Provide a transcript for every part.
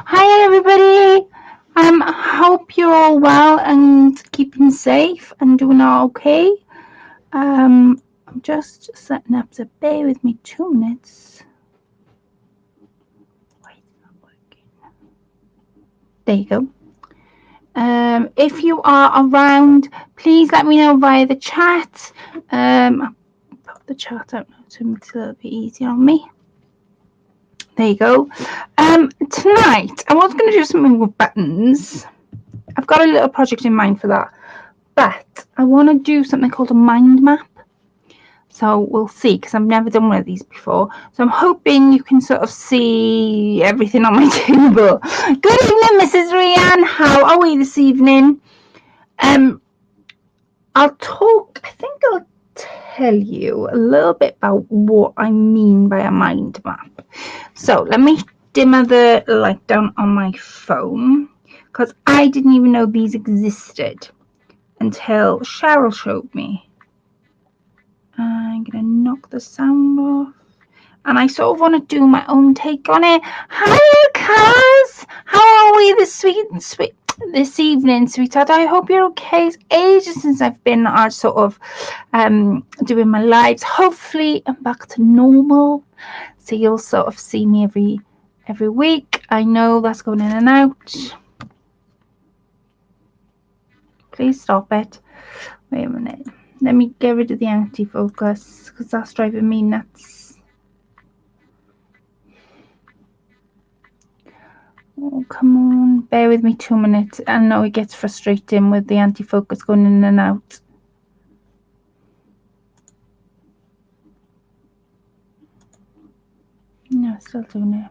Hi everybody. Hope you're all well and keeping safe and doing all okay. I'm just setting up, so bear with me 2 minutes. Why is it not working? There you go. If you are around, please let me know via the chat. I'll put the chat out now so it makes it a little bit easier on me. There you go. Tonight I was going to do something with buttons. I've got a little project in mind for that, but I want to do something called a mind map. So we'll see, because I've never done one of these before. So I'm hoping you can sort of see everything on my table. Good evening, Mrs. Rianne. How are we this evening? I think I'll tell you a little bit about what I mean by a mind map. So let me dimmer the light down on my phone, because I didn't even know these existed until Sheryll showed me. I'm going to knock the sound off. And I sort of want to do my own take on it. Hi, Kaz! How are we this evening, sweetheart? I hope you're okay. It's ages since I've been sort of doing my lives. Hopefully I'm back to normal. So you'll sort of see me every week. I know that's going in and out. Please stop it. Wait a minute. Let me get rid of the anti-focus, because that's driving me nuts. Oh, come on. Bear with me 2 minutes. I know it gets frustrating with the anti-focus going in and out. No, still doing it.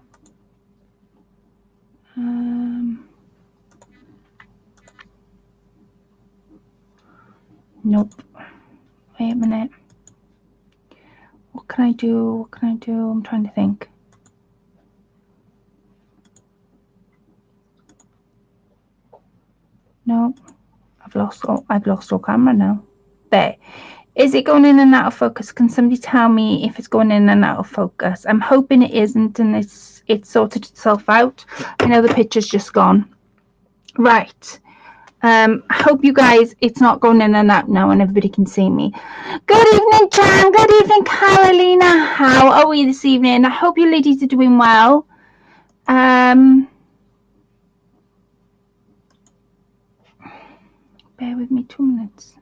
Nope. Wait a minute. What can I do? I'm trying to think. No, I've lost all camera now. There. Is it going in and out of focus? Can somebody tell me if it's going in and out of focus? I'm hoping it isn't, and it's sorted itself out. I know the picture's just gone. Right. I hope you guys, it's not going in and out now and everybody can see me. Good evening, Jan. Good evening, Carolina. How are we this evening? I hope you ladies are doing well. Bear with me 2 minutes.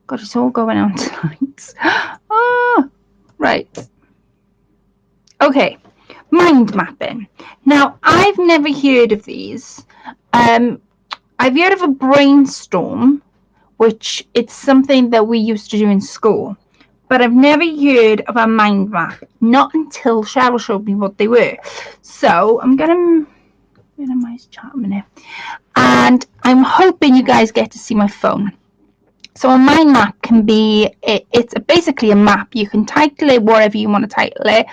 God, it's all going on tonight. Oh, right. Okay, mind mapping. Now, I've never heard of these. I've heard of a brainstorm, which it's something that we used to do in school. But I've never heard of a mind map, not until Sheryll showed me what they were. So I'm going to minimize chat a minute. And I'm hoping you guys get to see my phone. So a mind map can be, it's basically a map. You can title it whatever you want to title it.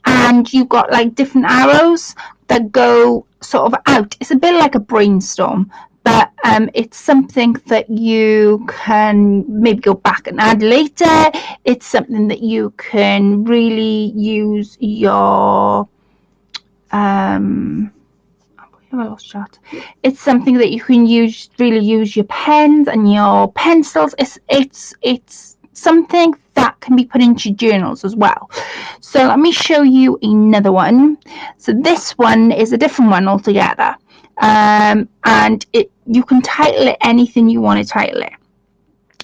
And you've got like different arrows that go sort of out. It's a bit like a brainstorm, but it's something that you can maybe go back and add later. It's something that you can really use your I lost chat. It's something that you can really use your pens and your pencils. It's something that can be put into journals as well. So let me show you another one. So this one is a different one altogether. And you can title it anything you want to title it.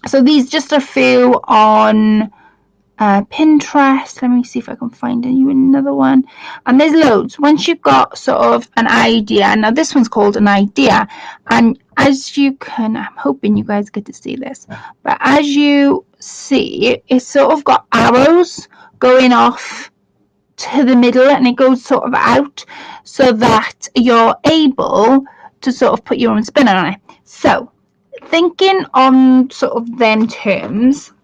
So these just a few on Pinterest. Let me see if I can find another one. And there's loads. Once you've got sort of an idea, now this one's called an idea, and as you can, I'm hoping you guys get to see this, but as you see, it's sort of got arrows going off to the middle, and it goes sort of out so that you're able to sort of put your own spin on it. So thinking on sort of them terms,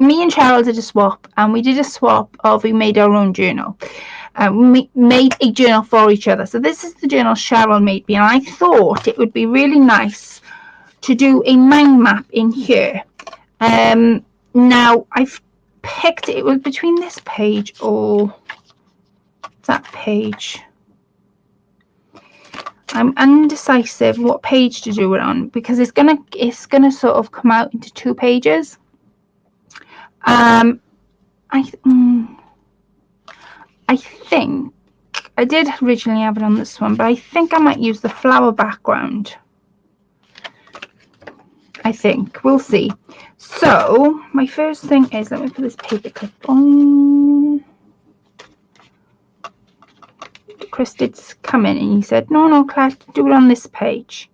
me and Sheryll did a swap, and we did a swap of, we made our own journal. We made a journal for each other. So this is the journal Sheryll made me, and I thought it would be really nice to do a mind map in here. Now I've picked, it was between this page or that page. I'm undecisive what page to do it on because it's gonna sort of come out into 2 pages. I think I did originally have it on this one, but I think I might use the flower background. I think we'll see. So my first thing is, let me put this paper clip on. Chris did come in and he said, no, Claire, do it on this page.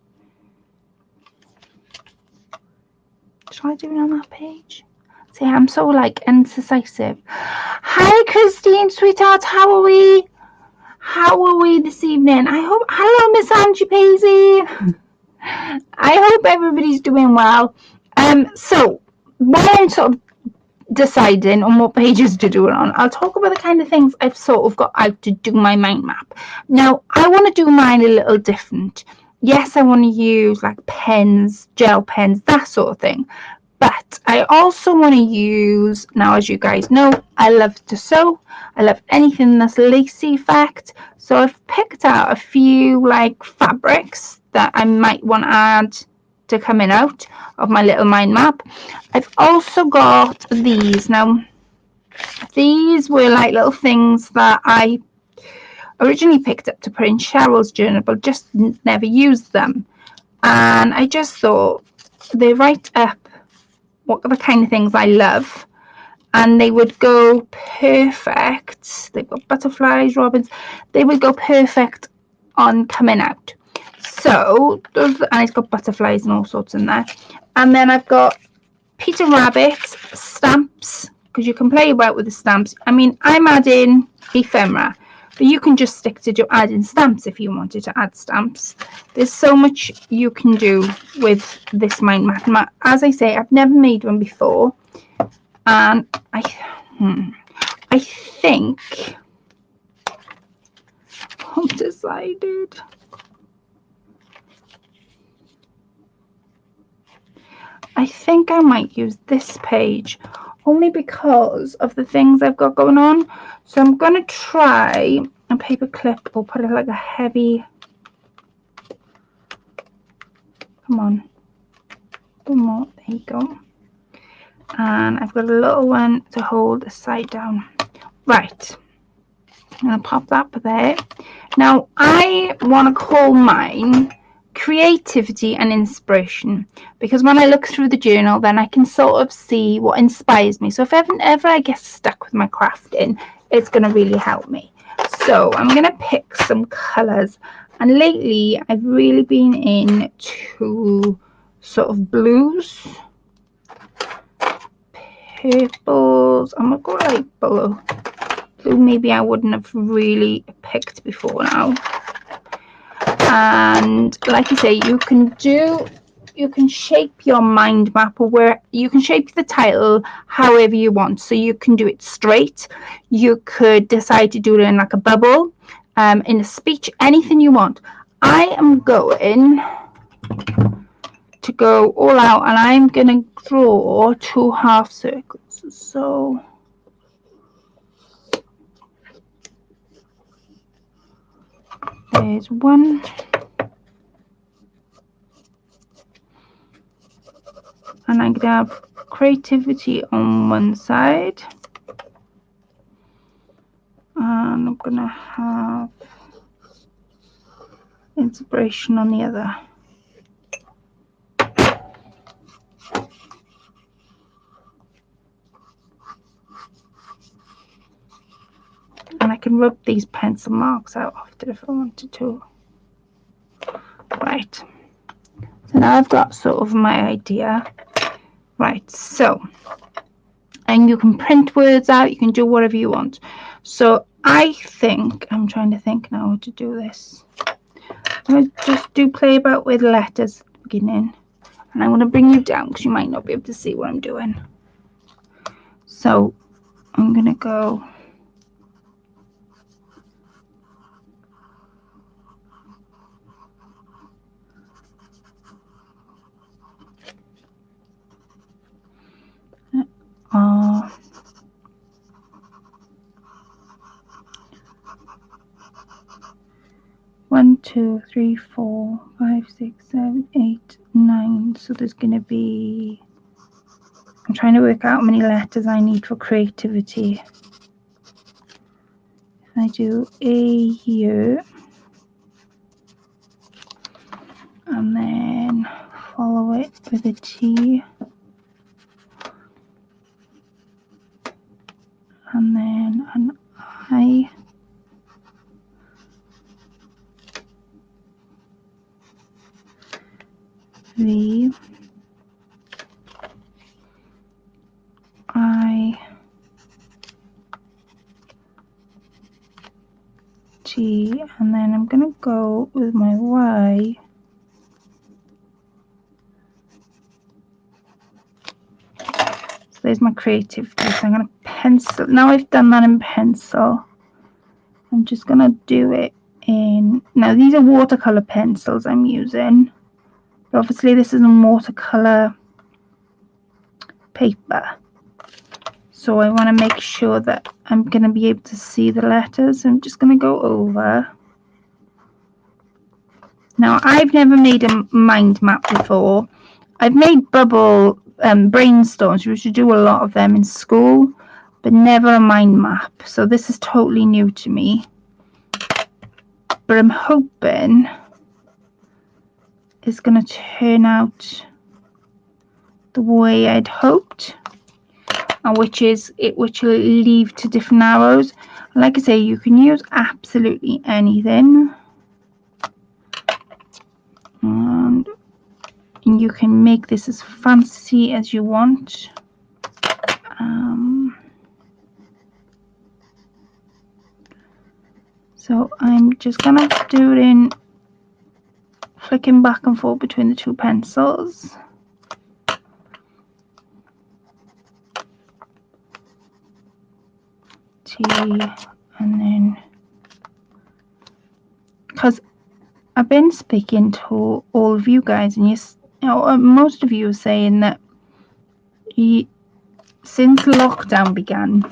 Shall I do it on that page? See, I'm so like indecisive. Hi, Christine, sweetheart. How are we? How are we this evening? Hello, Miss Angie Paisley. I hope everybody's doing well. So while I'm sort of deciding on what pages to do it on, I'll talk about the kind of things I've sort of got out to do my mind map. Now, I want to do mine a little different. Yes, I want to use like pens, gel pens, that sort of thing. But I also want to use, now as you guys know, I love to sew. I love anything that's lacy effect. So I've picked out a few like fabrics that I might want to add to coming out of my little mind map. I've also got these. Now, these were like little things that I originally picked up to put in Cheryl's journal, but just never used them. And I just thought they write up what are the kind of things I love, and they would go perfect. They've got butterflies, robins. They would go perfect on coming out. So those, and it's got butterflies and all sorts in there. And then I've got Peter Rabbit stamps, because you can play about with the stamps. I mean, I'm adding ephemera, but you can just stick to adding stamps if you wanted to add stamps. There's so much you can do with this mind map. As I say, I've never made one before, and I think I've decided. I think I might use this page only because of the things I've got going on. So I'm going to try a paper clip or put it like a heavy, come on, one more, there you go. And I've got a little one to hold the side down. Right, I'm going to pop that there. Now I want to call mine creativity and inspiration, because when I look through the journal, then I can sort of see what inspires me. So if ever I get stuck with my crafting, it's going to really help me. So I'm going to pick some colours, and lately I've really been into sort of blues, purples. I'm going to go like blue maybe I wouldn't have really picked before now. And like I say, you can shape your mind map, or where you can shape the title however you want. So you can do it straight, you could decide to do it in like a bubble, in a speech, anything you want. I am going to go all out, and I'm going to draw 2 half circles. So there's one, and I'm going to have creativity on one side, and I'm going to have inspiration on the other. And I can rub these pencil marks out after if I wanted to. Right, so now I've got sort of my idea. Right, so, and you can print words out, you can do whatever you want. So I think, I'm trying to think now how to do this. I'm going to just play about with letters at the beginning, and I'm going to bring you down because you might not be able to see what I'm doing. So I'm going to go 2, 3, 4, 5, 6, 7, 8, 9. So there's going to be, I'm trying to work out how many letters I need for creativity. If I do A here, and then follow it with a T, and then an I, V, I, T, and then I'm going to go with my Y. So there's my creativity. So I'm going to pencil. Now I've done that in pencil, I'm just going to do it in, now these are watercolor pencils I'm using. But obviously this isn't watercolor paper. So I want to make sure that I'm going to be able to see the letters. I'm just going to go over. Now, I've never made a mind map before. I've made bubble brainstorms. We used to do a lot of them in school, but never a mind map. So this is totally new to me. But I'm hoping it's going to turn out the way I'd hoped, and which will leave to different arrows. Like I say, you can use absolutely anything, and you can make this as fancy as you want. So I'm just gonna do it in flicking back and forth between the two pencils. T, and then, because I've been speaking to all of you guys, and most of you are saying that since lockdown began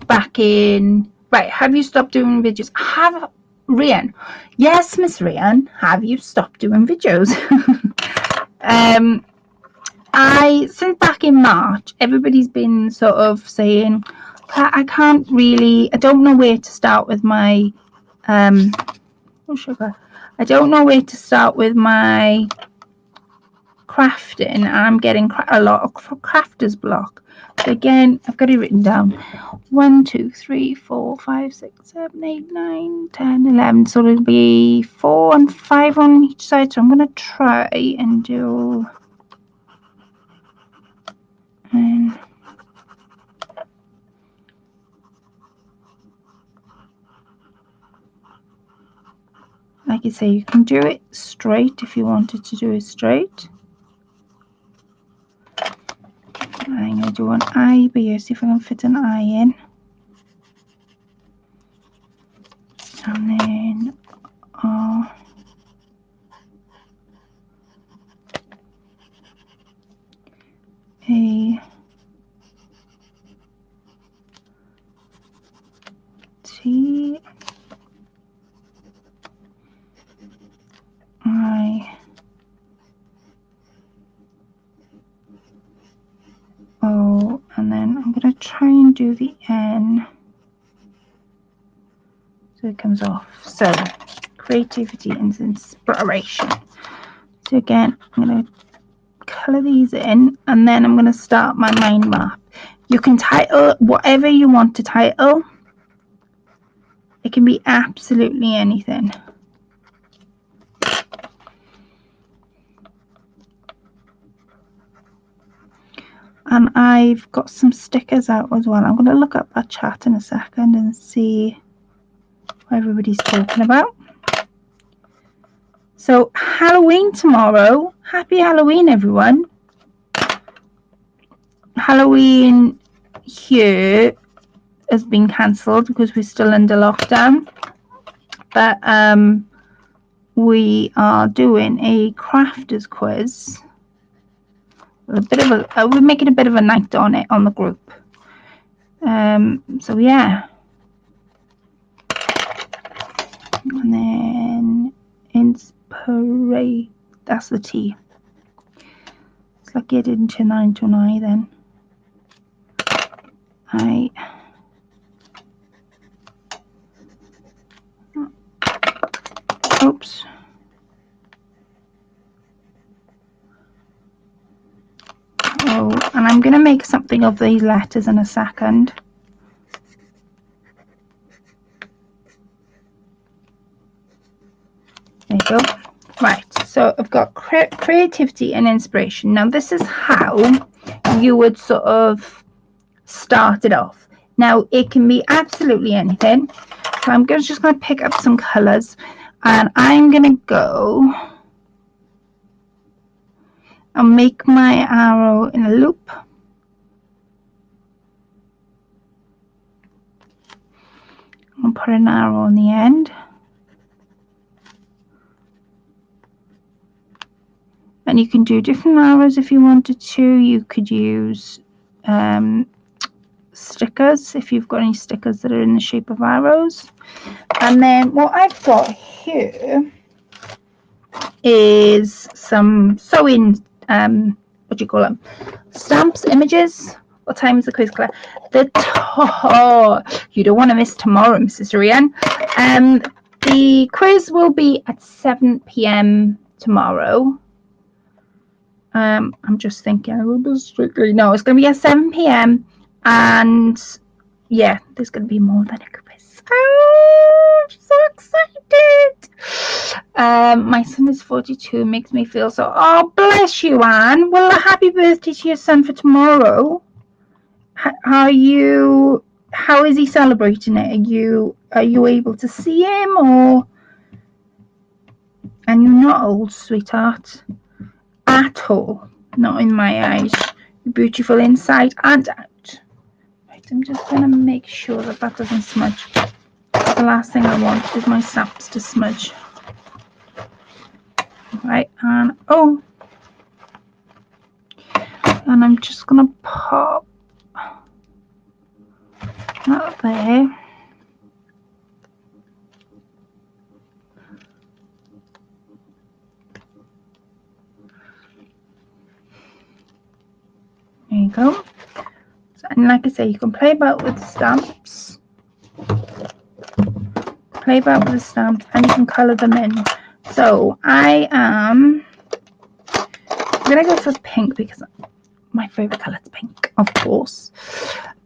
back in, right, have you stopped doing videos? Have Rian? Yes, Miss Rian, have you stopped doing videos? Since back in March, everybody's been sort of saying, I don't know where to start with my sugar. I don't know where to start with my crafting. I'm getting a lot of crafter's block. So again, I've got it written down. 1, 2, 3, 4, 5, 6, 7, 8, 9, 10, 11. So it'll be 4 and 5 on each side. So I'm going to try and do. Like I say, you can do it straight if you wanted to do it straight. I'm going to do an I here, see if I can fit an I in. And then R. A. T. I. O. And then I'm going to try and do the N. So it comes off. So creativity and inspiration. So again, I'm going to color these in, and then I'm going to start my mind map. You can title whatever you want to title. It can be absolutely anything. And I've got some stickers out as well. I'm going to look up that chat in a second and see what everybody's talking about. So Halloween tomorrow. Happy Halloween, everyone. Halloween here has been cancelled because we're still under lockdown. But we are doing a crafters quiz. We're making a bit of a night on it on the group. So yeah. And then parade. That's the T. It's lucky I didn't turn that into an I then. Oops. Oh, and I'm going to make something of these letters in a second. There you go. Right, so I've got creativity and inspiration. Now this is how you would sort of start it off. Now it can be absolutely anything. So I'm just going to pick up some colours, and I'm going to go and make my arrow in a loop. And put an arrow on the end. And you can do different arrows if you wanted to. You could use stickers if you've got any stickers that are in the shape of arrows. And then what I've got here is some sewing, what do you call them? Stamps, images. What time is the quiz, Claire? You don't want to miss tomorrow, Mrs. Rian. The quiz will be at 7 p.m. tomorrow. I'm just thinking a little bit strictly. No, it's going to be at 7 p.m. and yeah, there's going to be more than a quiz. Oh, I'm so excited. My son is 42. Makes me feel so. Oh, bless you, Anne. Well, a happy birthday to your son for tomorrow. How is he celebrating it? Are you able to see him, or? And you're not old, sweetheart, at all. Not in my eyes. You're beautiful inside and out. Right, I'm just going to make sure that doesn't smudge. The last thing I want is my stamps to smudge. Right, and and I'm just going to pop that there. There you go. And like I say, you can play about with the stamps. And you can colour them in. So I'm going to go for pink because my favourite colour is pink, of course.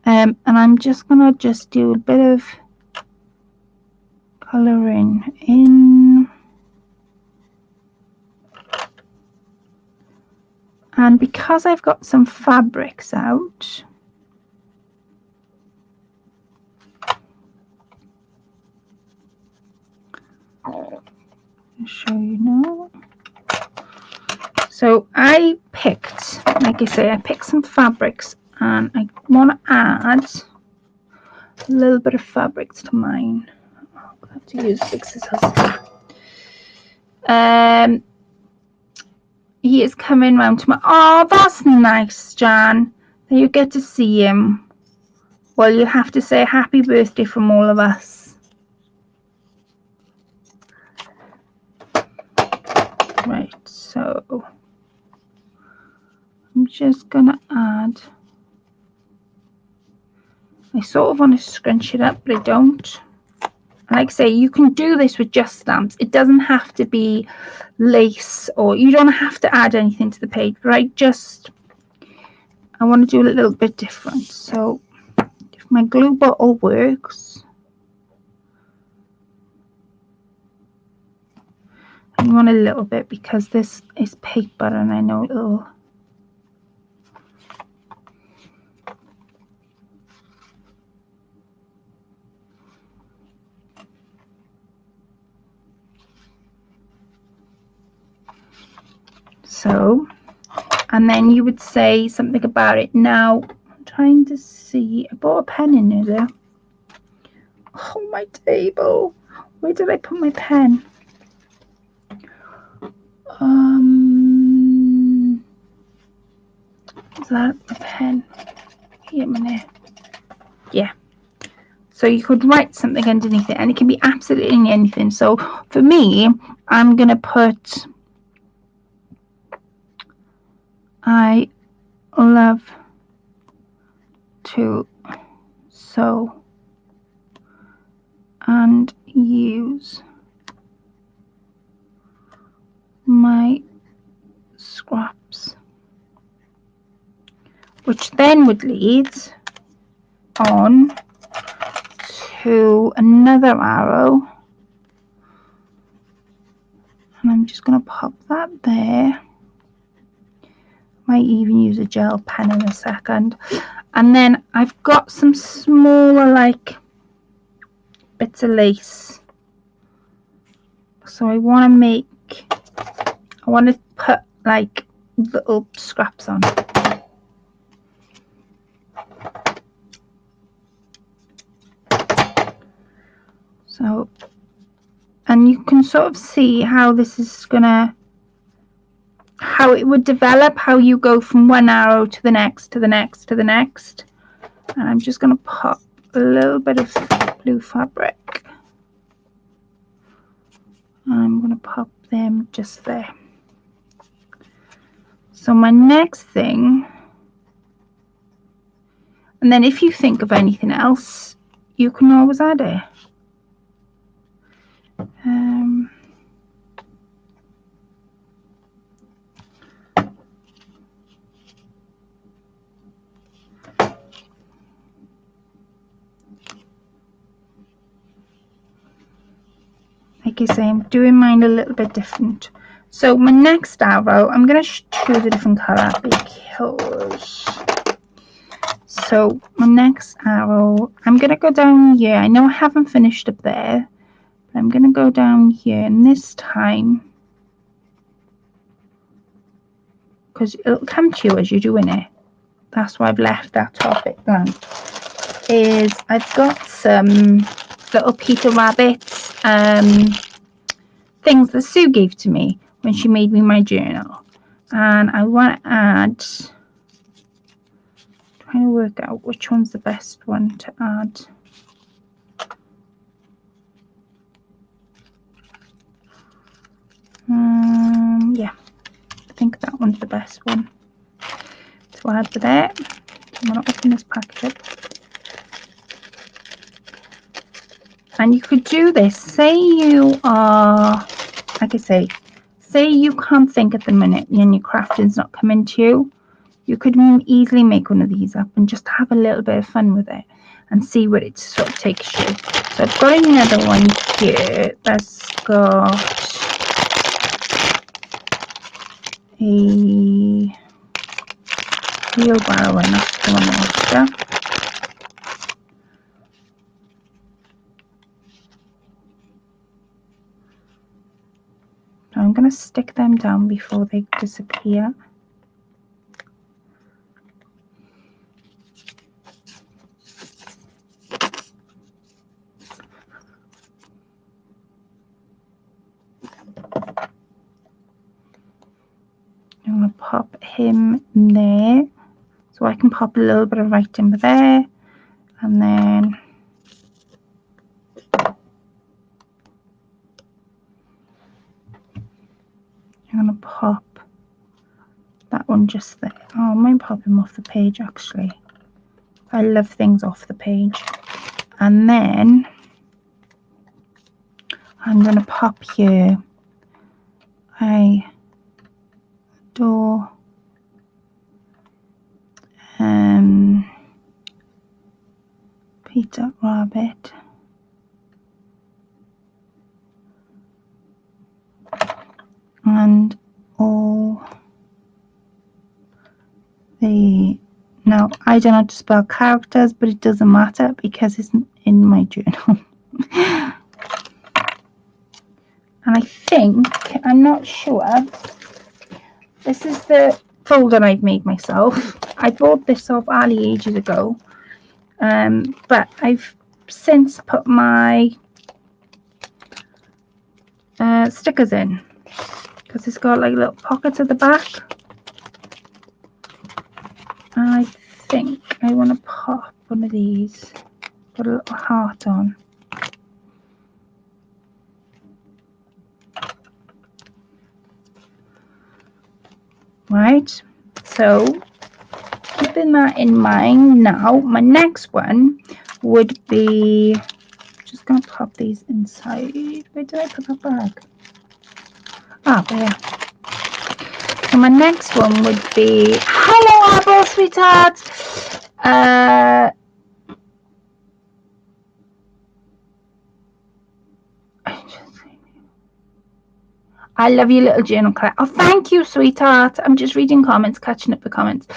And I'm just going to do a bit of colouring in. And because I've got some fabrics out, I'll show you now. So I picked, like I say, I picked some fabrics, and I want to add a little bit of fabrics to mine. I'll have to use big scissors. He is coming round to my. Oh, that's nice, Jan. Then you get to see him. Well, you have to say happy birthday from all of us. Right, so I'm just gonna add. I sort of want to scrunch it up, but I don't. Like I say, you can do this with just stamps. It doesn't have to be lace, or you don't have to add anything to the page, but I want to do a little bit different. So if my glue bottle works, I want a little bit because this is paper and I know it'll. So, and then you would say something about it. Now, I'm trying to see. I bought a pen in there. Oh, my table. Where did I put my pen? Is that a pen? Here a minute. Yeah. So you could write something underneath it, and it can be absolutely anything. So for me, I'm going to put, I love to sew and use my scraps, which then would lead on to another arrow, and I'm just going to pop that there. Might even use a gel pen in a second. And then I've got some smaller like bits of lace, so I want to put like little scraps on. So, and you can sort of see how this is gonna, how it would develop, how you go from one arrow to the next, to the next, to the next. And I'm just gonna pop a little bit of blue fabric. I'm gonna pop them just there. So my next thing, and then if you think of anything else, you can always add it. Like I say, I'm doing mine a little bit different. So my next arrow, I'm going to choose a different colour because, so my next arrow, I'm going to go down here. I know I haven't finished up there, but I'm going to go down here, and this time, because it'll come to you as you're doing it, that's why I've left that top bit blank, is I've got some little Peter Rabbits things that Sue gave to me when she made me my journal, and I want to add, trying to work out which one's the best one to add. Yeah, I think that one's the best one to add to there. I'm going to open this package up. And you could do this, say you are, like I say you can't think at the minute and your crafting's not coming to you, you could easily make one of these up and just have a little bit of fun with it and see where it sort of takes you. So I've got another one here that's got a wheelbarrow, and that's the one after. I'm going to stick them down before they disappear. I'm going to pop him in there, so I can pop a little bit of writing there, and then I'm going to pop that one just there. Oh, I might pop him off the page actually. I love things off the page. And then I'm going to pop here, I adore Peter Rabbit. And all the, now I don't know how to spell characters, but it doesn't matter because it's in my journal. And I think, I'm not sure, this is the folder I've made myself. I bought this off Ali ages ago, but I've since put my stickers in, because it's got like little pockets at the back. And I think I want to pop one of these, put a little heart on. Right, so keeping that in mind, now my next one would be, just going to pop these inside. Where did I put that bag? Ah, there. So my next one would be, hello Apple, sweetheart. I love you, little journal collector. Oh, thank you, sweetheart. I'm just reading comments, catching up the comments.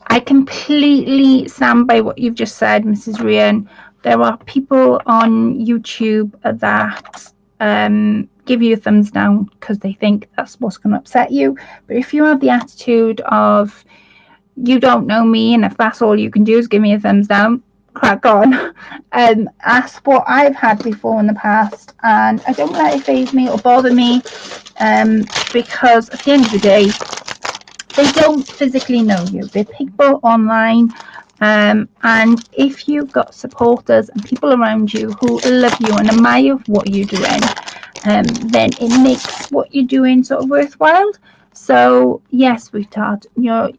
I completely stand by what you've just said, Mrs. Rian. There are people on YouTube that give you a thumbs down because they think that's what's going to upset you. But if you have the attitude of, you don't know me, and if that's all you can do is give me a thumbs down, crack on. That's what I've had before in the past, and I don't let it faze me or bother me, because at the end of the day, they don't physically know you. They're people online, and if you've got supporters and people around you who love you and admire what you're doing, then it makes what you're doing sort of worthwhile. So yes, sweetheart, you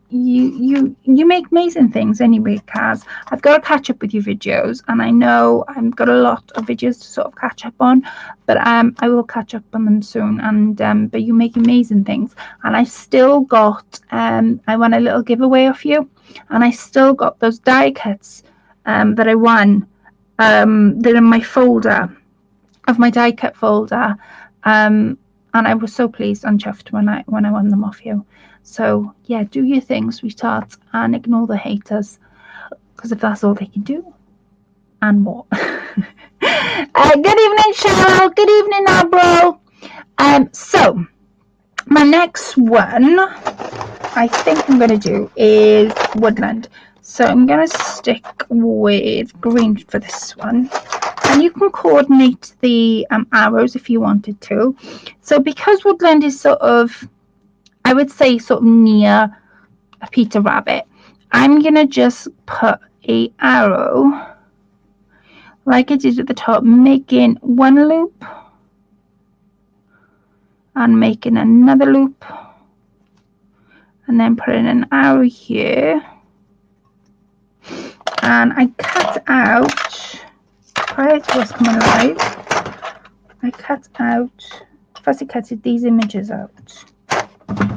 make amazing things anyway, Kaz. I've got to catch up with your videos, and I know I've got a lot of videos to sort of catch up on, but I will catch up on them soon. And but you make amazing things, and I still got I won a little giveaway off you, and I still got those die cuts that I won. They're in my folder of my die cut folder, and I was so pleased and chuffed when I won them off you. So yeah, do your thing, sweetheart, and ignore the haters, because if that's all they can do, and more. Good evening, Cheryl. Good evening, Abro. So my next one, I think I'm going to do is woodland. So I'm going to stick with green for this one. And you can coordinate the arrows if you wanted to. So because woodland is sort of, I would say sort of near a Peter Rabbit, I'm going to just put a arrow like I did at the top, making one loop and making another loop, and then putting an arrow here. And I cut out, prior to us coming live, I cut out, first I cutted these images out. And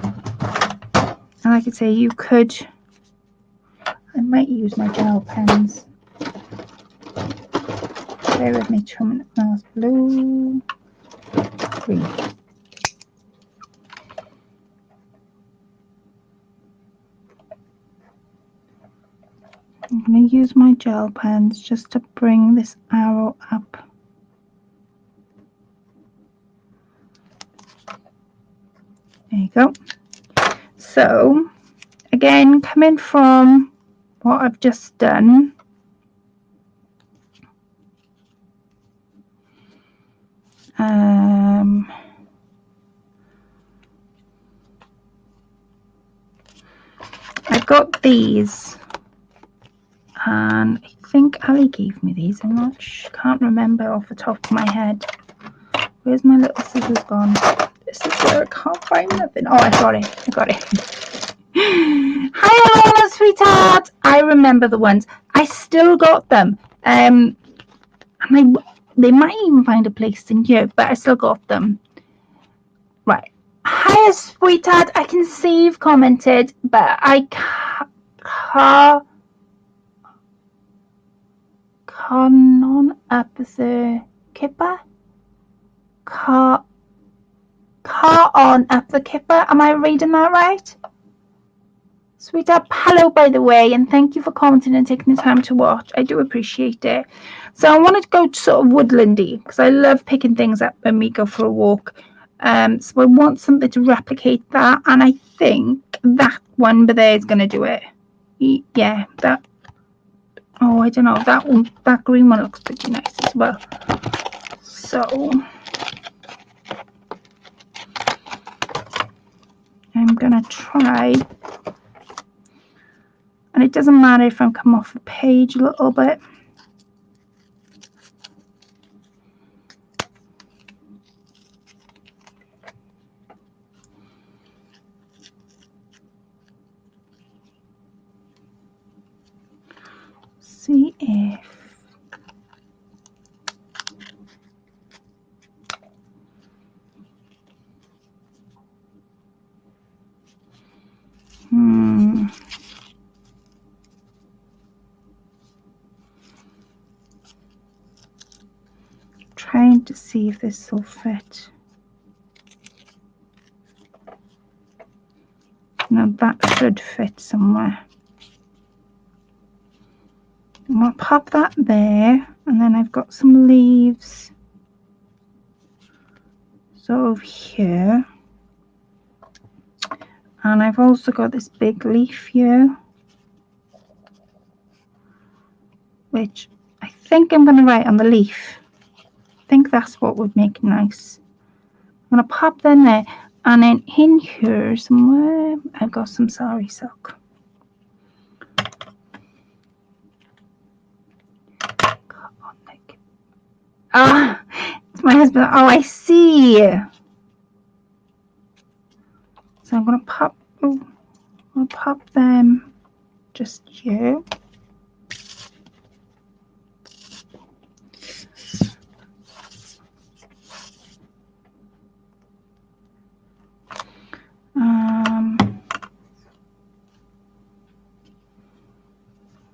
like I say, you could, I might use my gel pens. Bear with me 2 minutes now. Blue, green. I'm going to use my gel pens just to bring this arrow up. There you go. So, again, coming from what I've just done, I've got these, and I think Ali gave me these. I'm not sure, can't remember off the top of my head. Where's my little scissors gone? This is where I can't find nothing. Oh, I got it. Hi, Alana, sweetheart. I remember the ones. I still got them. And they might even find a place in here, but I still got them. Right. Hi, sweetheart. I can see you've commented, but I can't on up the kipper. Car on up the kipper. Am I reading that right? Sweetheart, hello, by the way, and thank you for commenting and taking the time to watch. I do appreciate it. So I wanted to go to sort of woodlandy because I love picking things up when we go for a walk. So I want something to replicate that, and I think that one but there is going to do it. Yeah, that. Oh, I don't know. That one, that green one looks pretty nice as well. So I'm going to try, and it doesn't matter if I come off the page a little bit. See if trying to see if this will fit. Now that should fit somewhere. I'm going to pop that there, and then I've got some leaves sort of here, and I've also got this big leaf here, which I think I'm going to write on the leaf. I think that's what would make it nice. I'm going to pop them there, and then in here somewhere I've got some sari silk. Ah, it's my husband. Oh, I see. So I'm going to pop. Oh, I'll pop them just here.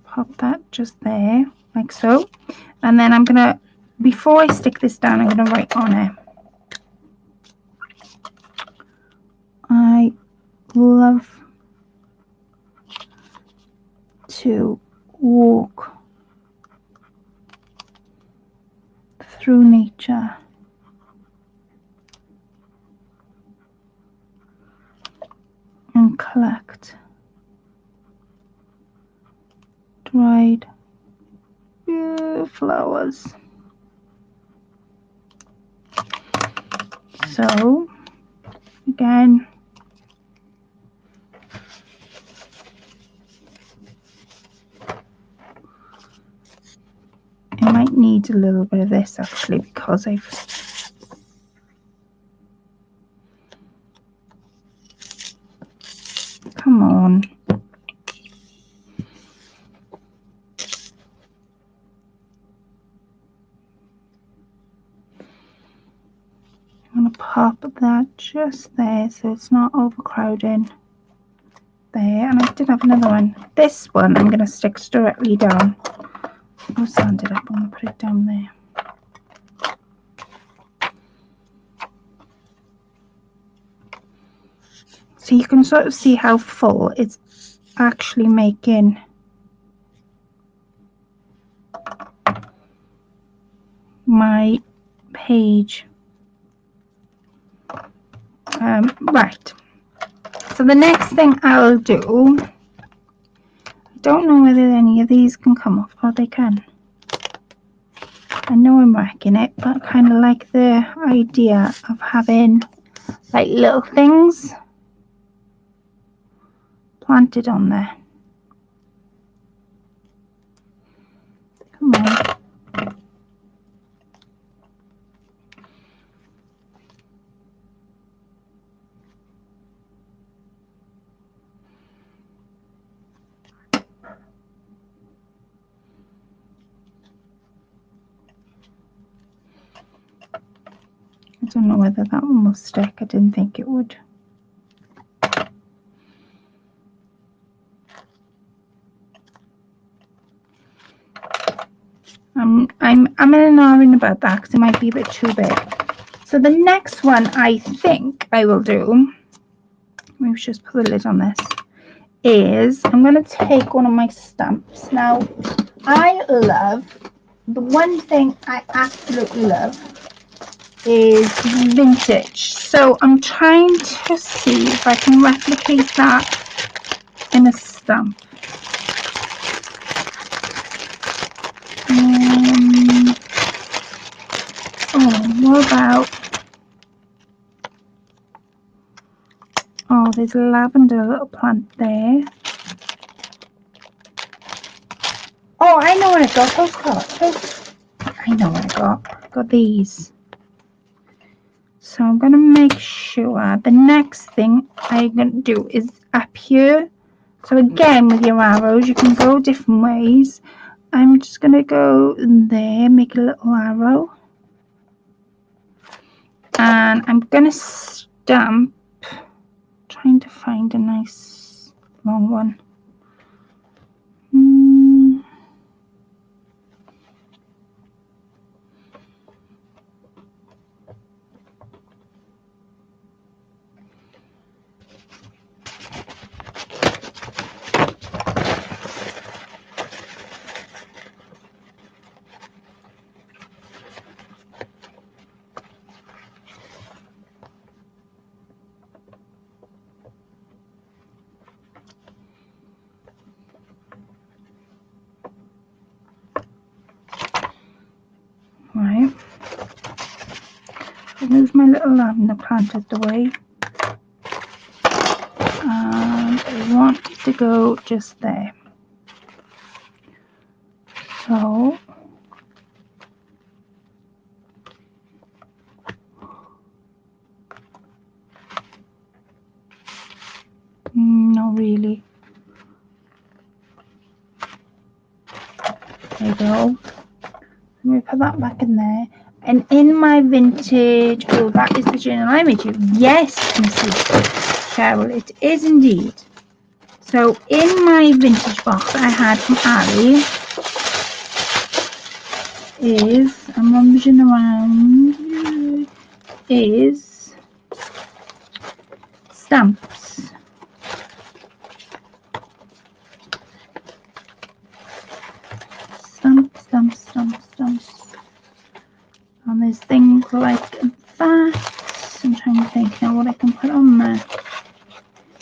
Pop that just there, like so. And then I'm going to, before I stick this down, I'm going to write on it, I love to walk through nature and collect dried flowers. So again, I might need a little bit of this actually, because come on. I'm going to pop that just there so it's not overcrowding there. And I did have another one. This one I'm going to stick directly down. I'll sand it up. I'm going to put it down there. So you can sort of see how full it's actually making my page. Right. So the next thing I'll do, I don't know whether any of these can come off. Oh, they can. I know I'm wrecking it, but I kind of like the idea of having like little things planted on there. Come on. I don't know whether that one will stick. I didn't think it would. I'm in an about that because it might be a bit too big. So the next one I think I will do, let me just put the lid on this, is I'm going to take one of my stamps. Now, I love, the one thing I absolutely love is vintage. So I'm trying to see if I can replicate that in a stamp. Oh, what about, oh, there's a lavender little plant there. Oh, I know what I got. I know what I got. I got these. So I'm going to make sure the next thing I'm going to do is up here. So again, with your arrows, you can go different ways. I'm just going to go there, make a little arrow. And I'm going to stamp, trying to find a nice long one. Right, I'll move my little lavender plant out the way, and I want it to go just there. So not really. There you go. Let me put that back in there. And in my vintage, oh, that is the journal I made you. Yes, Mrs. Cheryl, it is indeed. So in my vintage box I had from Ali is, I'm rummaging around, is stamps. Stamps. And there's things like that. I'm trying to think now what I can put on there.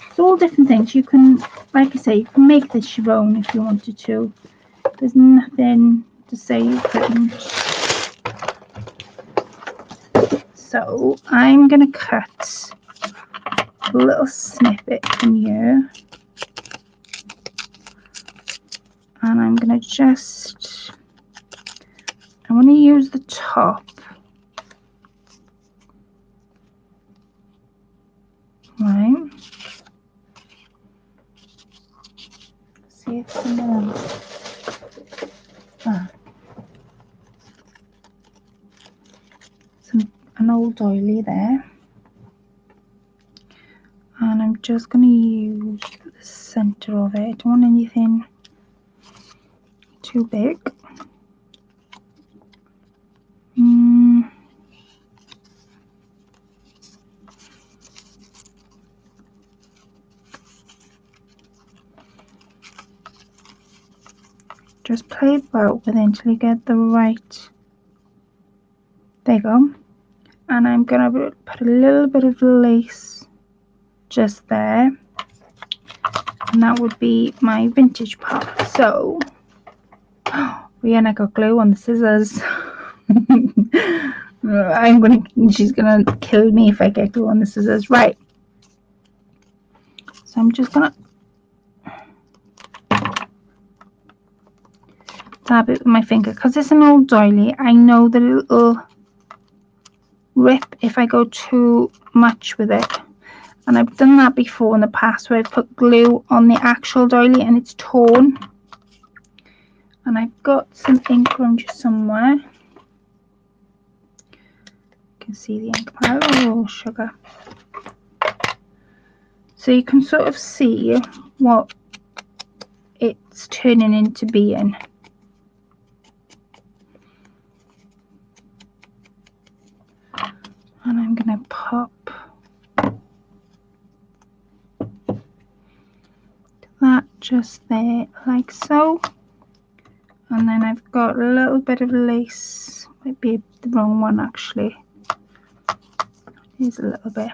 It's all different things. You can, like I say, you can make this your own if you wanted to. There's nothing to say you couldn't. So I'm going to cut a little snippet from here. And I'm going to just, I want to use the top. Right. See if someone an old doily there. And I'm just going to use the center of it. I don't want anything too big. Just play about with it until you get the right. There you go. And I'm going to put a little bit of lace just there. And that would be my vintage part. So, Rihanna got glue on the scissors. She's gonna kill me if I get glue on the scissors. Right. So I'm just gonna dab it with my finger because it's an old doily. I know that it'll rip if I go too much with it. And I've done that before in the past where I put glue on the actual doily and it's torn. And I've got some ink around here somewhere. You can see the ink pile. Oh, sugar. So you can sort of see what it's turning into being. And I'm going to pop that just there like so. And then I've got a little bit of lace, might be the wrong one actually. Here's a little bit.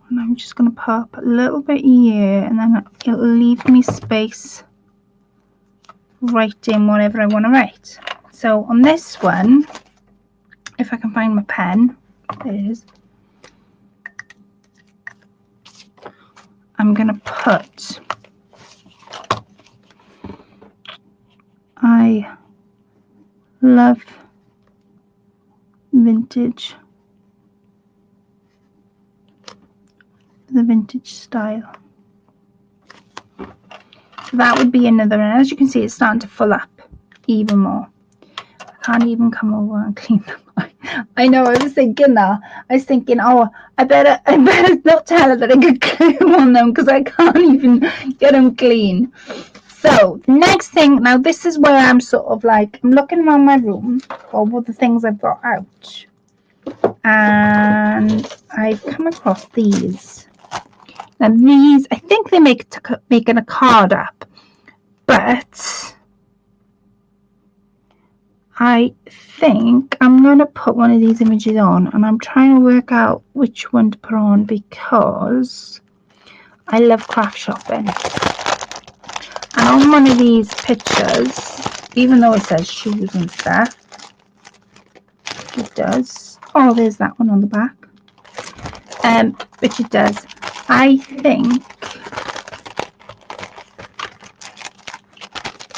And I'm I'm just going to pop a little bit here, and then it'll leave me space writing whatever I want to write. So on this one, if I can find my pen, there it is. I'm going to put I love vintage, the vintage style. So that would be another, and as you can see, it's starting to fill up even more. I can't even come over and clean them. I know, I was thinking that. I was thinking, oh, I better not tell her that I could glue on them because I can't even get them clean. So the next thing, now this is where I'm sort of like, I'm looking around my room for all the things I've got out, and I've come across these. Now these, I think they making a card up, but I think I'm going to put one of these images on, and I'm trying to work out which one to put on because I love craft shopping. And on one of these pictures, even though it says shoes and stuff, it does. Oh, there's that one on the back. Which it does. I think.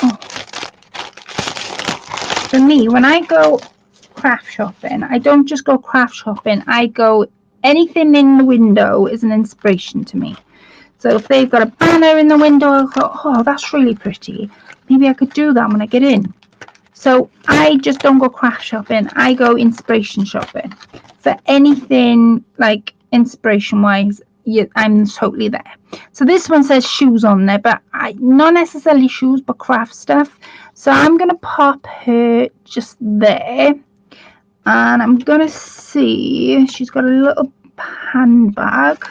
Oh, for me, when I go craft shopping, I don't just go craft shopping. I go, anything in the window is an inspiration to me. So if they've got a banner in the window, I'll go, oh, that's really pretty. Maybe I could do that when I get in. So I just don't go craft shopping. I go inspiration shopping. For anything like inspiration wise, I'm totally there. So this one says shoes on there, but not necessarily shoes, but craft stuff. So I'm going to pop her just there. And I'm going to see, she's got a little handbag.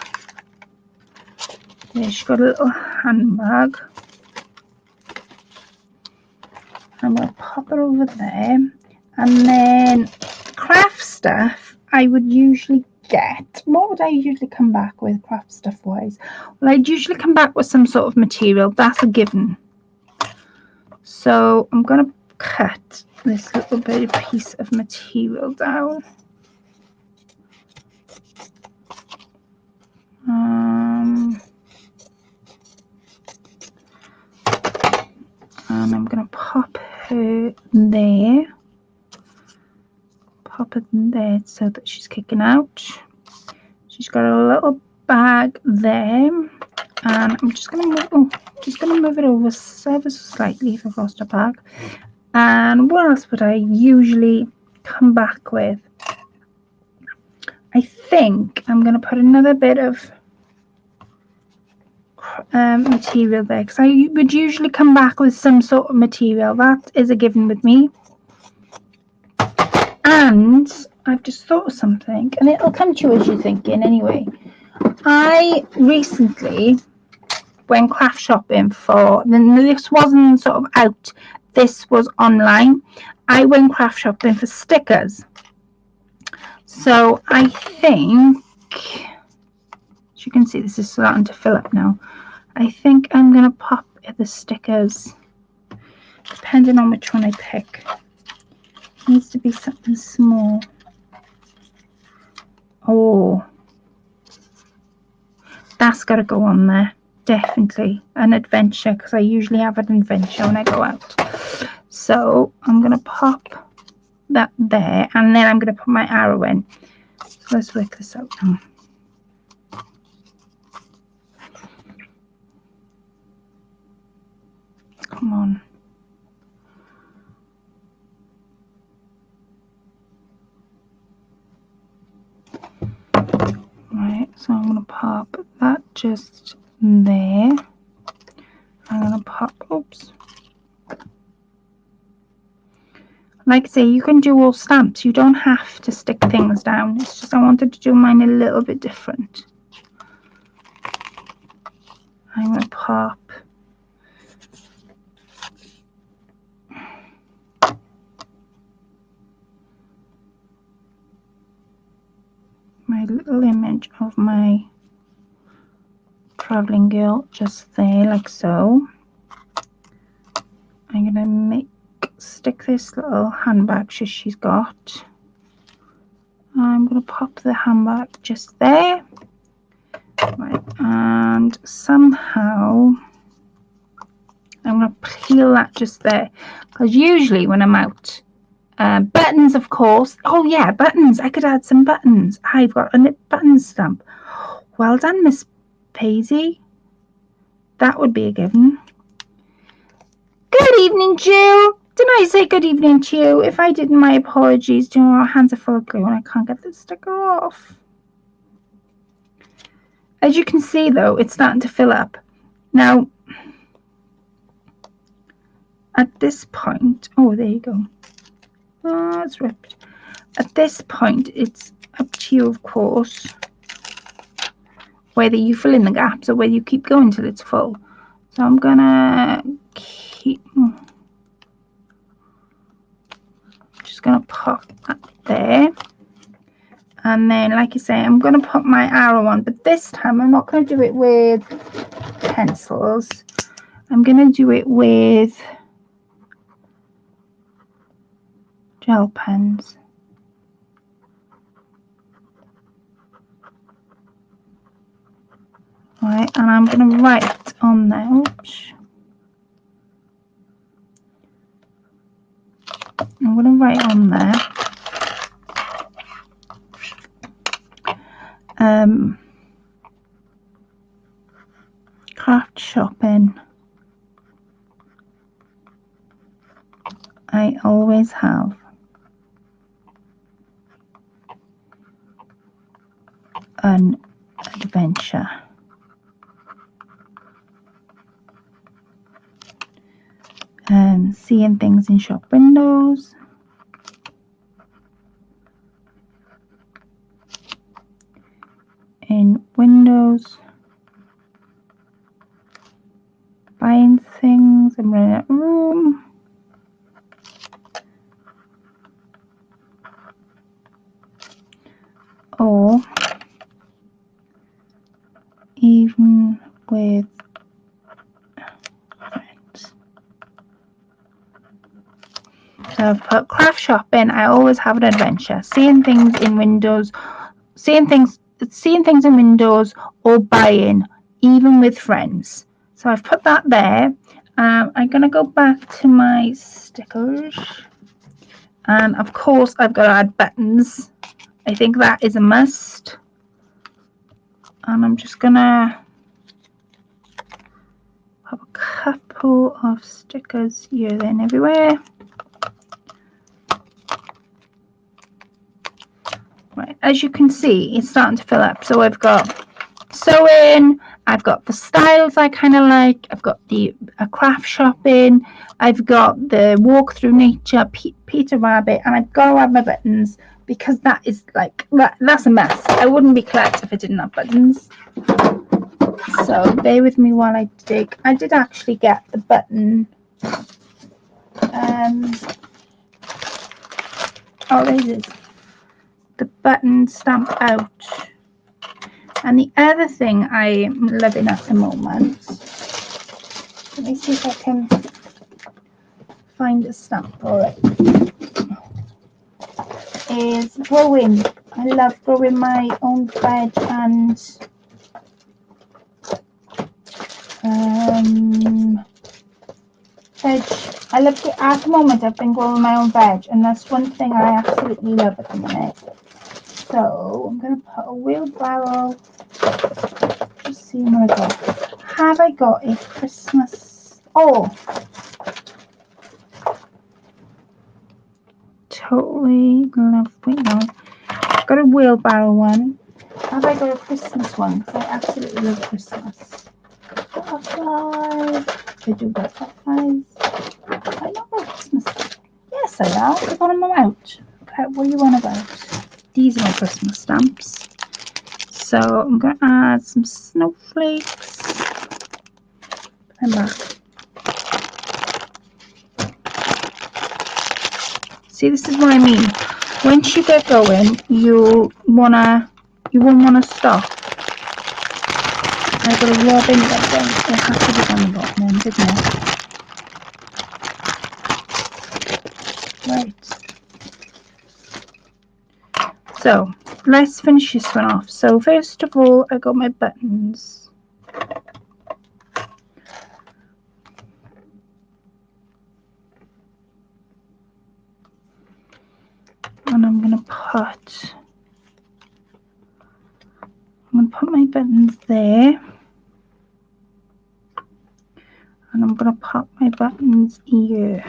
Yeah, she's got a little handbag. I'm going to pop it over there. And then craft stuff, I would usually get. What would I usually come back with craft stuff wise? Well, I'd usually come back with some sort of material. That's a given. So I'm going to cut this little bit of piece of material down. And I'm going to pop her there. Pop it in there so that she's kicking out. She's got a little bag there. And I'm just going to move it over ever so slightly if I've lost a bag. And what else would I usually come back with? I think I'm going to put another bit of material there, because I would usually come back with some sort of material. That is a given with me. And I've just thought of something, and it'll come to you as you're thinking anyway. I recently went craft shopping for, this wasn't sort of out, this was online. I went craft shopping for stickers. So I think, as you can see, this is starting to fill up now. I think I'm going to pop the stickers, depending on which one I pick. It needs to be something small. Oh, that's got to go on there. Definitely an adventure, because I usually have an adventure when I go out. So I'm going to pop that there, and then I'm going to put my arrow in. So let's work this out now. Come on. Right, so I'm going to pop that just there. I'm going to pop, oops. Like I say, you can do all stamps. You don't have to stick things down. It's just I wanted to do mine a little bit different. I'm going to pop my little image of my travelling girl just there, like so. I'm gonna stick this little handbag she's got. I'm gonna pop the handbag just there, right, and somehow I'm gonna peel that just there, because usually when I'm out, buttons, of course. Oh yeah, buttons. I could add some buttons. I've got a button stamp. Well done, Miss Paisley. That would be a given. Good evening, Jill. Didn't I say good evening to you? If I didn't, my apologies. Do you know, our hands are full of glue and I can't get the sticker off. As you can see, though, it's starting to fill up. Now, at this point, oh, there you go. Oh, it's ripped. At this point, it's up to you, of course, whether you fill in the gaps or whether you keep going till it's full. So I'm gonna just gonna pop that there, and then, like I say, I'm gonna put my arrow on, but this time I'm not gonna do it with pencils. I'm gonna do it with gel pens. Right, and I'm gonna write on there. Oops. I'm gonna write on there. Craft shopping. I always have an adventure. Seeing things in shop windows. In windows. Buying things and running out of room. Or even with friends. So I've put craft shopping. I always have an adventure. Seeing things in windows, seeing things in windows, or buying, even with friends. So I've put that there. I'm gonna go back to my stickers, and of course I've got to add buttons. I think that is a must. And I'm just gonna have a couple of stickers here, there, and everywhere. Right, as you can see, it's starting to fill up. So I've got sewing, I've got the styles I kind of like, I've got the craft shopping, I've got the walk through nature, Peter Rabbit, and I've got to add my buttons, because that is like, that's a mess. I wouldn't be correct if I didn't have buttons. So bear with me while I dig. I did actually get the button. Oh, there it is. The button stamp out. And the other thing I'm loving at the moment, let me see if I can find a stamp for it, is growing. I love growing my own veg and veg. I love it. At the moment I've been growing my own veg, and that's one thing I absolutely love at the minute. So I'm going to put a wheelbarrow. Just see what I got. Have I got a Christmas? Oh, totally love. Wait, no. I've got a wheelbarrow one. Have I got a Christmas one? Because I absolutely love Christmas. Butterflies. I do butterflies. I love Christmas. Yes, I have. I've got them out. Okay, what are you on about? These are my Christmas stamps. So I'm going to add some snowflakes. Put them back. See, this is what I mean. Once you get going, you won't wanna stop. I've got a robin ribbon. It has to be on the bottom end, doesn't it? Right. So let's finish this one off. So first of all, I got my buttons. And I'm going to put my buttons there. And I'm going to pop my buttons here.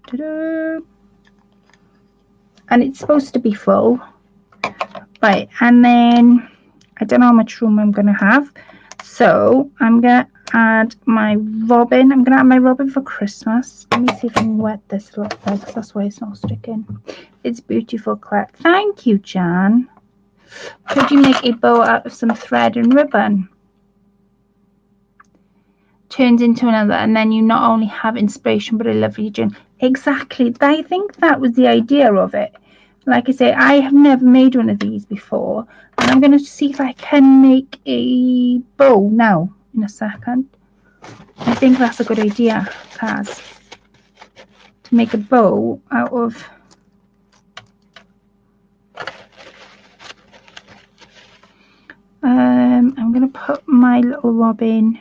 Ta-da! And it's supposed to be full. Right, and then I don't know how much room I'm going to have. So I'm going to add my robin. I'm going to add my robin for Christmas. Let me see if I can wet this a little bit, because that's why it's not sticking. It's beautiful, Claire. Thank you, Jan. Could you make a bow out of some thread and ribbon? Turns into another, and then you not only have inspiration but a lovely journey. Exactly. I think that was the idea of it. Like I say, I have never made one of these before, and I'm going to see if I can make a bow now in a second. I think that's a good idea, Kaz, to make a bow out of I'm going to put my little robin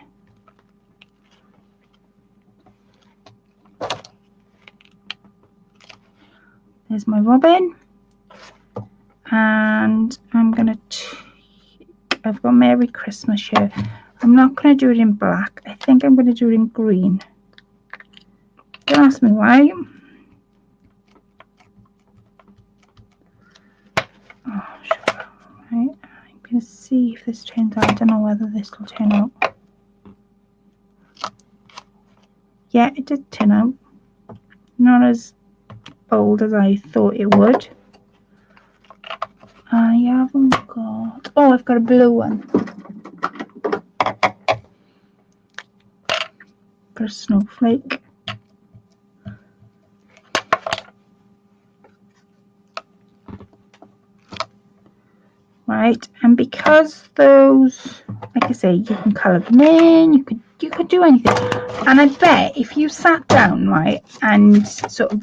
there's my robin, and I'm going to I've got Merry Christmas here. I'm not going to do it in black. I think I'm going to do it in green. Don't ask me why. Oh, sure. Right. I'm going to see if this turns out. I don't know whether this will turn out. Yeah, it did turn out. Not as bold as I thought it would. I haven't got... Oh, I've got a blue one. For a snowflake. Right, and because those, like I say, you can colour them in, you could do anything. And I bet if you sat down, right, and sort of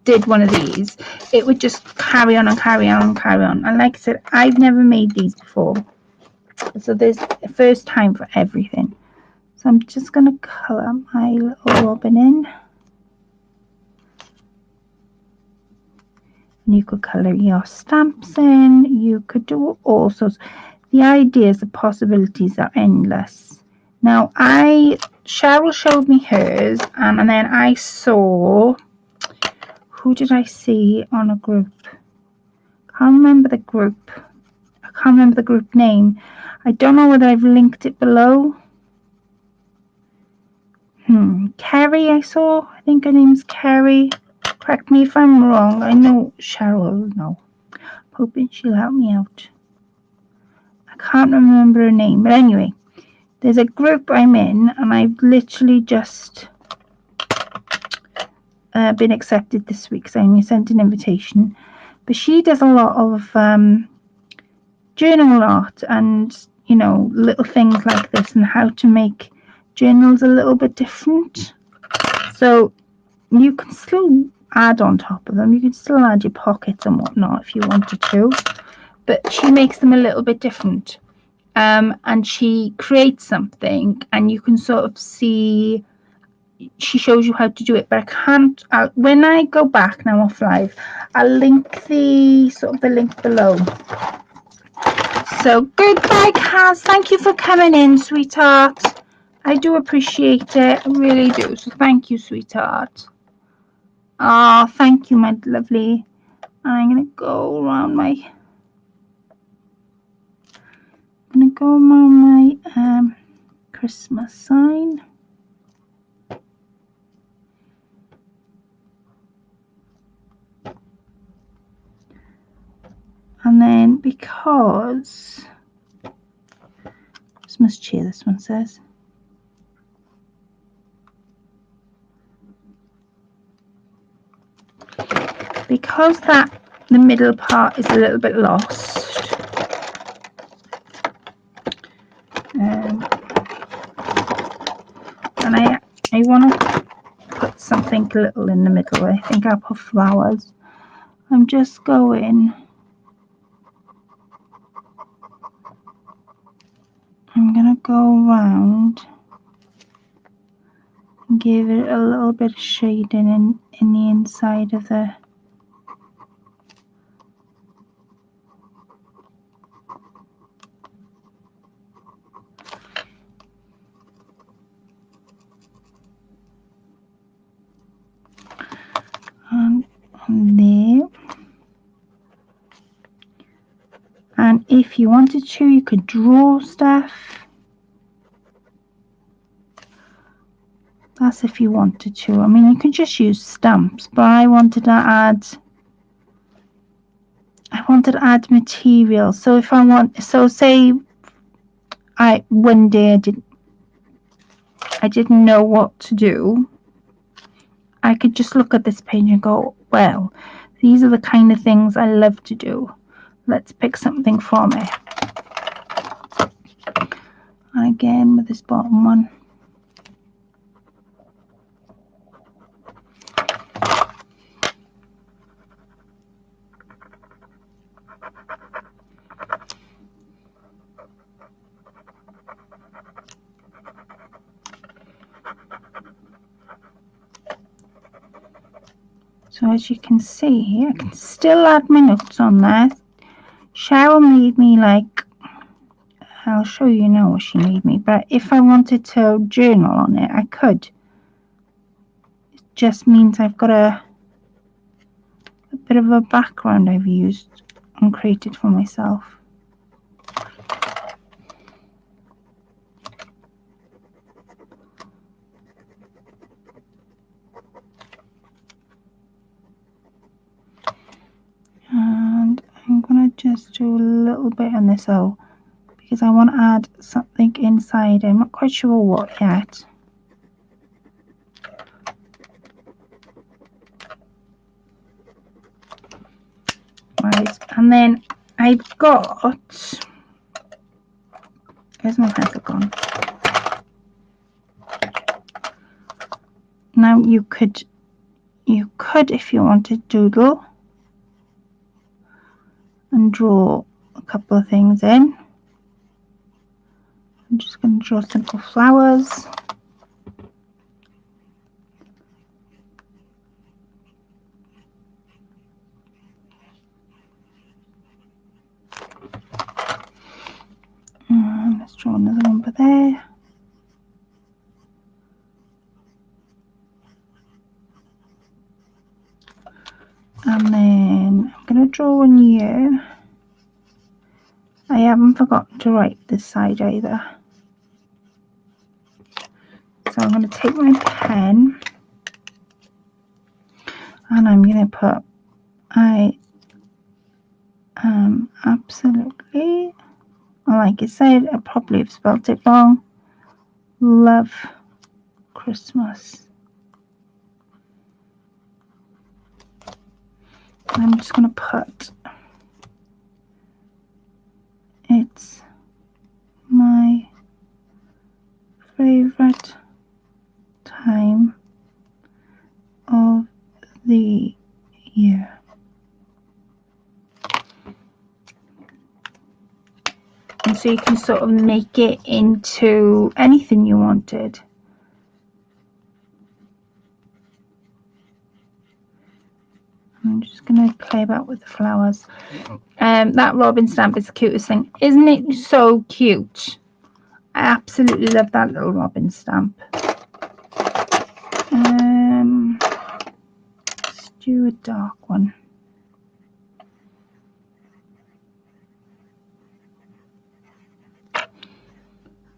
did one of these, it would just carry on and carry on and carry on. And like I said, I've never made these before, so there's a first time for everything. So I'm just going to colour my little robin in. You could colour your stamps in, you could do all sorts. The ideas, the possibilities are endless. Now, Cheryl showed me hers, and then I saw, who did I see on a group? Can't remember the group. I can't remember the group name. I don't know whether I've linked it below. Kerry, I saw. I think her name's Kerry. Correct me if I'm wrong. I know Cheryl will know. Hoping she'll help me out. I can't remember her name, but anyway, there's a group I'm in, and I've literally just been accepted this week, so I sent an invitation. But she does a lot of journal art and, you know, little things like this, and how to make journals a little bit different. So you can still add on top of them. You can still add your pockets and whatnot if you wanted to, but she makes them a little bit different. And she creates something, and you can sort of see, she shows you how to do it, but I can't, when I go back now off live, I'll link the link below. So goodbye, Kaz. Thank you for coming in, sweetheart. I do appreciate it. I really do. So thank you, sweetheart. Oh, thank you, my lovely. I'm going to go around my... Christmas sign. And then because Christmas cheer, this one says. Because the middle part is a little bit lost. I want to put something little in the middle. I think I'll put flowers. I'm just going. I'm going to go around and give it a little bit of shading in the inside of the on there. And if you wanted to, you could draw stuff. That's if you wanted to. I mean, you could just use stamps, but I wanted to add material. So if I want, so say one day I didn't know what to do, I could just look at this page and go, well, these are the kind of things I love to do. Let's pick something from it. And again with this bottom one. So as you can see, I can still add my notes on there. Sheryll made me like, I'll show you now what she made me, but if I wanted to journal on it, I could. It just means I've got a bit of a background I've used and created for myself. And I'm going to just do a little bit on this O because I want to add something inside. I'm not quite sure what yet. Right, and then I've got, where's my pencil gone? Now you could if you wanted doodle and draw a couple of things in. I'm just going to draw simple flowers. And let's draw another number there. And then I'm going to draw one here. I haven't forgotten to write this side either. So I'm going to take my pen and I'm going to put, I am absolutely, like I said, I probably have spelled it wrong, love Christmas. I'm just going to put, it's my favorite time of the year. And so you can sort of make it into anything you wanted. I'm just going to play about with the flowers. That robin stamp is the cutest thing. Isn't it so cute? I absolutely love that little robin stamp. Let's do a dark one.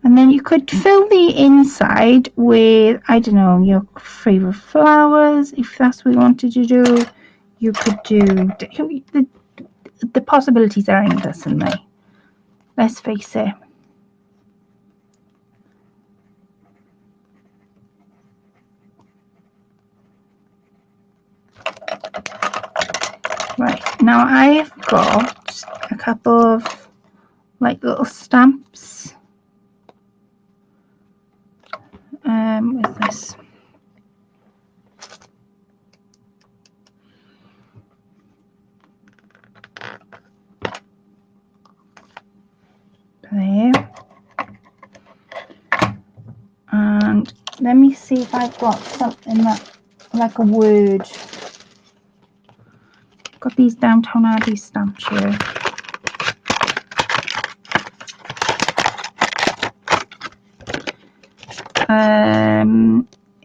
And then you could fill the inside with, I don't know, your favorite flowers. If that's what you wanted to do, you could do. The possibilities are endless, aren't they? Let's face it. Right, now I've got a couple of like little stamps with this. there. And let me see if I've got something that, like a word. Got these Downtown Abbey stamps here.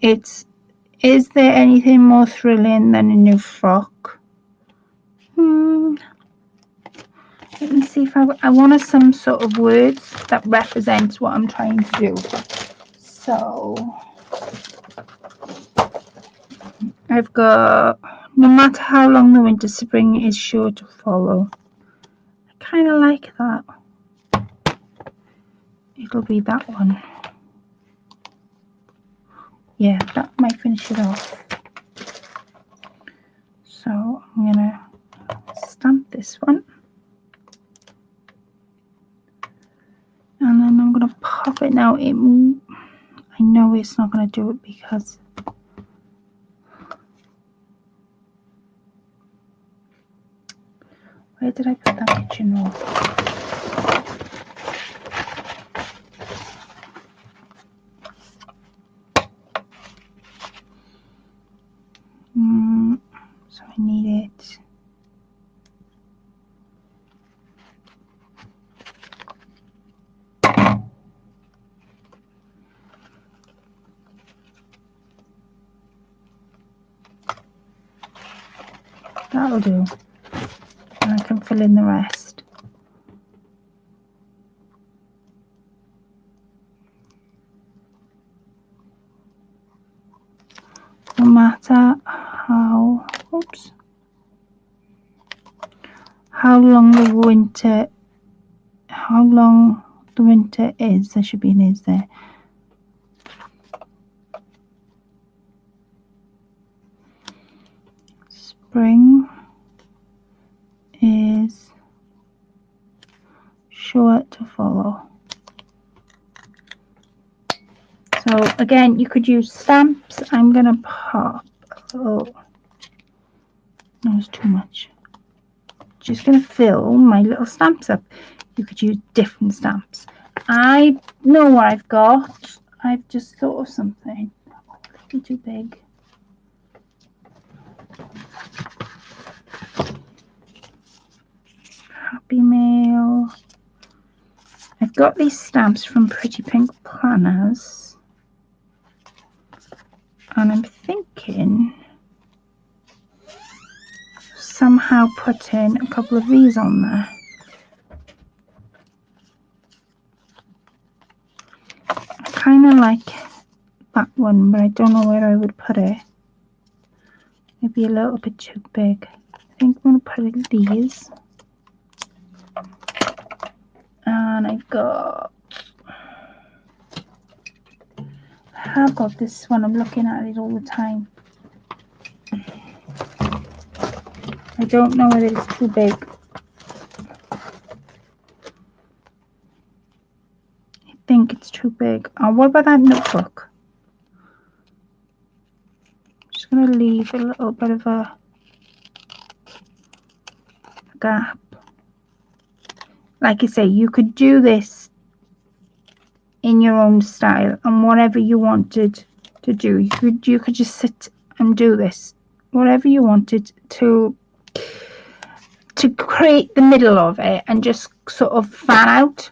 It's, is there anything more thrilling than a new frock? Let me see if I want some sort of words that represents what I'm trying to do. So I've got, no matter how long the winter, spring is sure to follow. I kind of like that. It'll be that one. Yeah, that might finish it off. So I'm gonna stamp this one. And then I'm gonna pop it now. I know it's not gonna do it because where did I put that kitchen roll? So I need it. That'll do. And I can fill in the rest. No matter how long the winter is, there should be an is there. Spring is sure to follow. So again, you could use stamps. I'm gonna pop. Oh, no, it's too much. Just gonna fill my little stamps up. You could use different stamps. I know what I've got. I've just thought of something. A little too big. Happy Mail. I've got these stamps from Pretty Pink Planners. And I'm thinking somehow putting a couple of these on there. I kind of like that one, but I don't know where I would put it. Maybe a little bit too big. I think I'm going to put it in these. And I've got, I've got this one. I'm looking at it all the time. I don't know whether it's too big. I think it's too big. And what about that notebook? I'm just going to leave a little bit of a gap. Like I say, you could do this in your own style and whatever you wanted to do. You could just sit and do this, whatever you wanted to create the middle of it and just sort of fan out.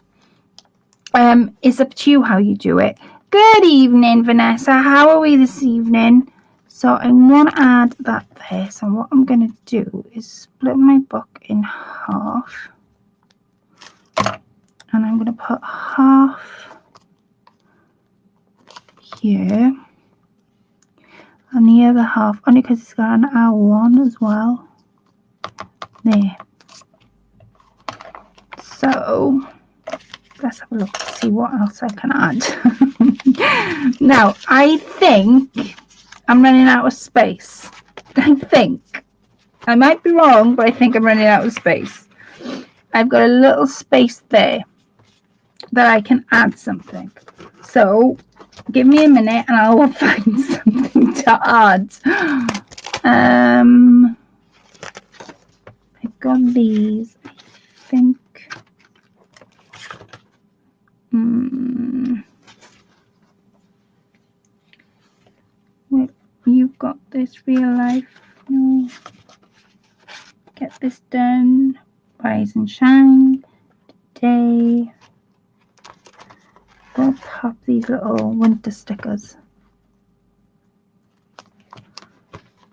It's up to you how you do it. Good evening, Vanessa. How are we this evening? So I want to add that there. So what I'm going to do is split my book in half. And I'm going to put half here. And the other half, only because it's got an owl on as well. There. So let's have a look to see what else I can add. Now, I think I'm running out of space. I might be wrong, but I think I'm running out of space. I've got a little space there that I can add something. So give me a minute and I'll find something to add. I've got these. I think Wait, you've got this real life. No. Get this done. Rise and shine. Today. We'll pop these little winter stickers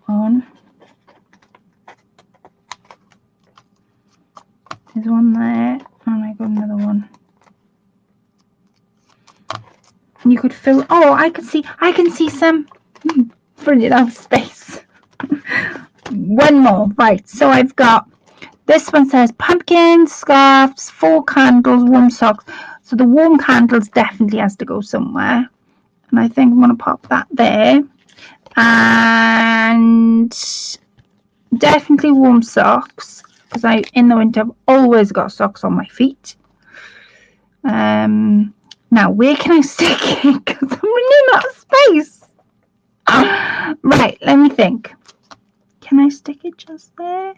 on. There's one there, and I got another one. And you could fill. Oh, I can see some. Brilliant, out of space. One more, right? So I've got this one says pumpkins, scarves, 4 candles, warm socks. So the warm candles definitely has to go somewhere, and I think I'm gonna pop that there. And definitely warm socks, because I in the winter I've always got socks on my feet. Now where can I stick it? Because I'm running out of space. Right, let me think. Can I stick it just there?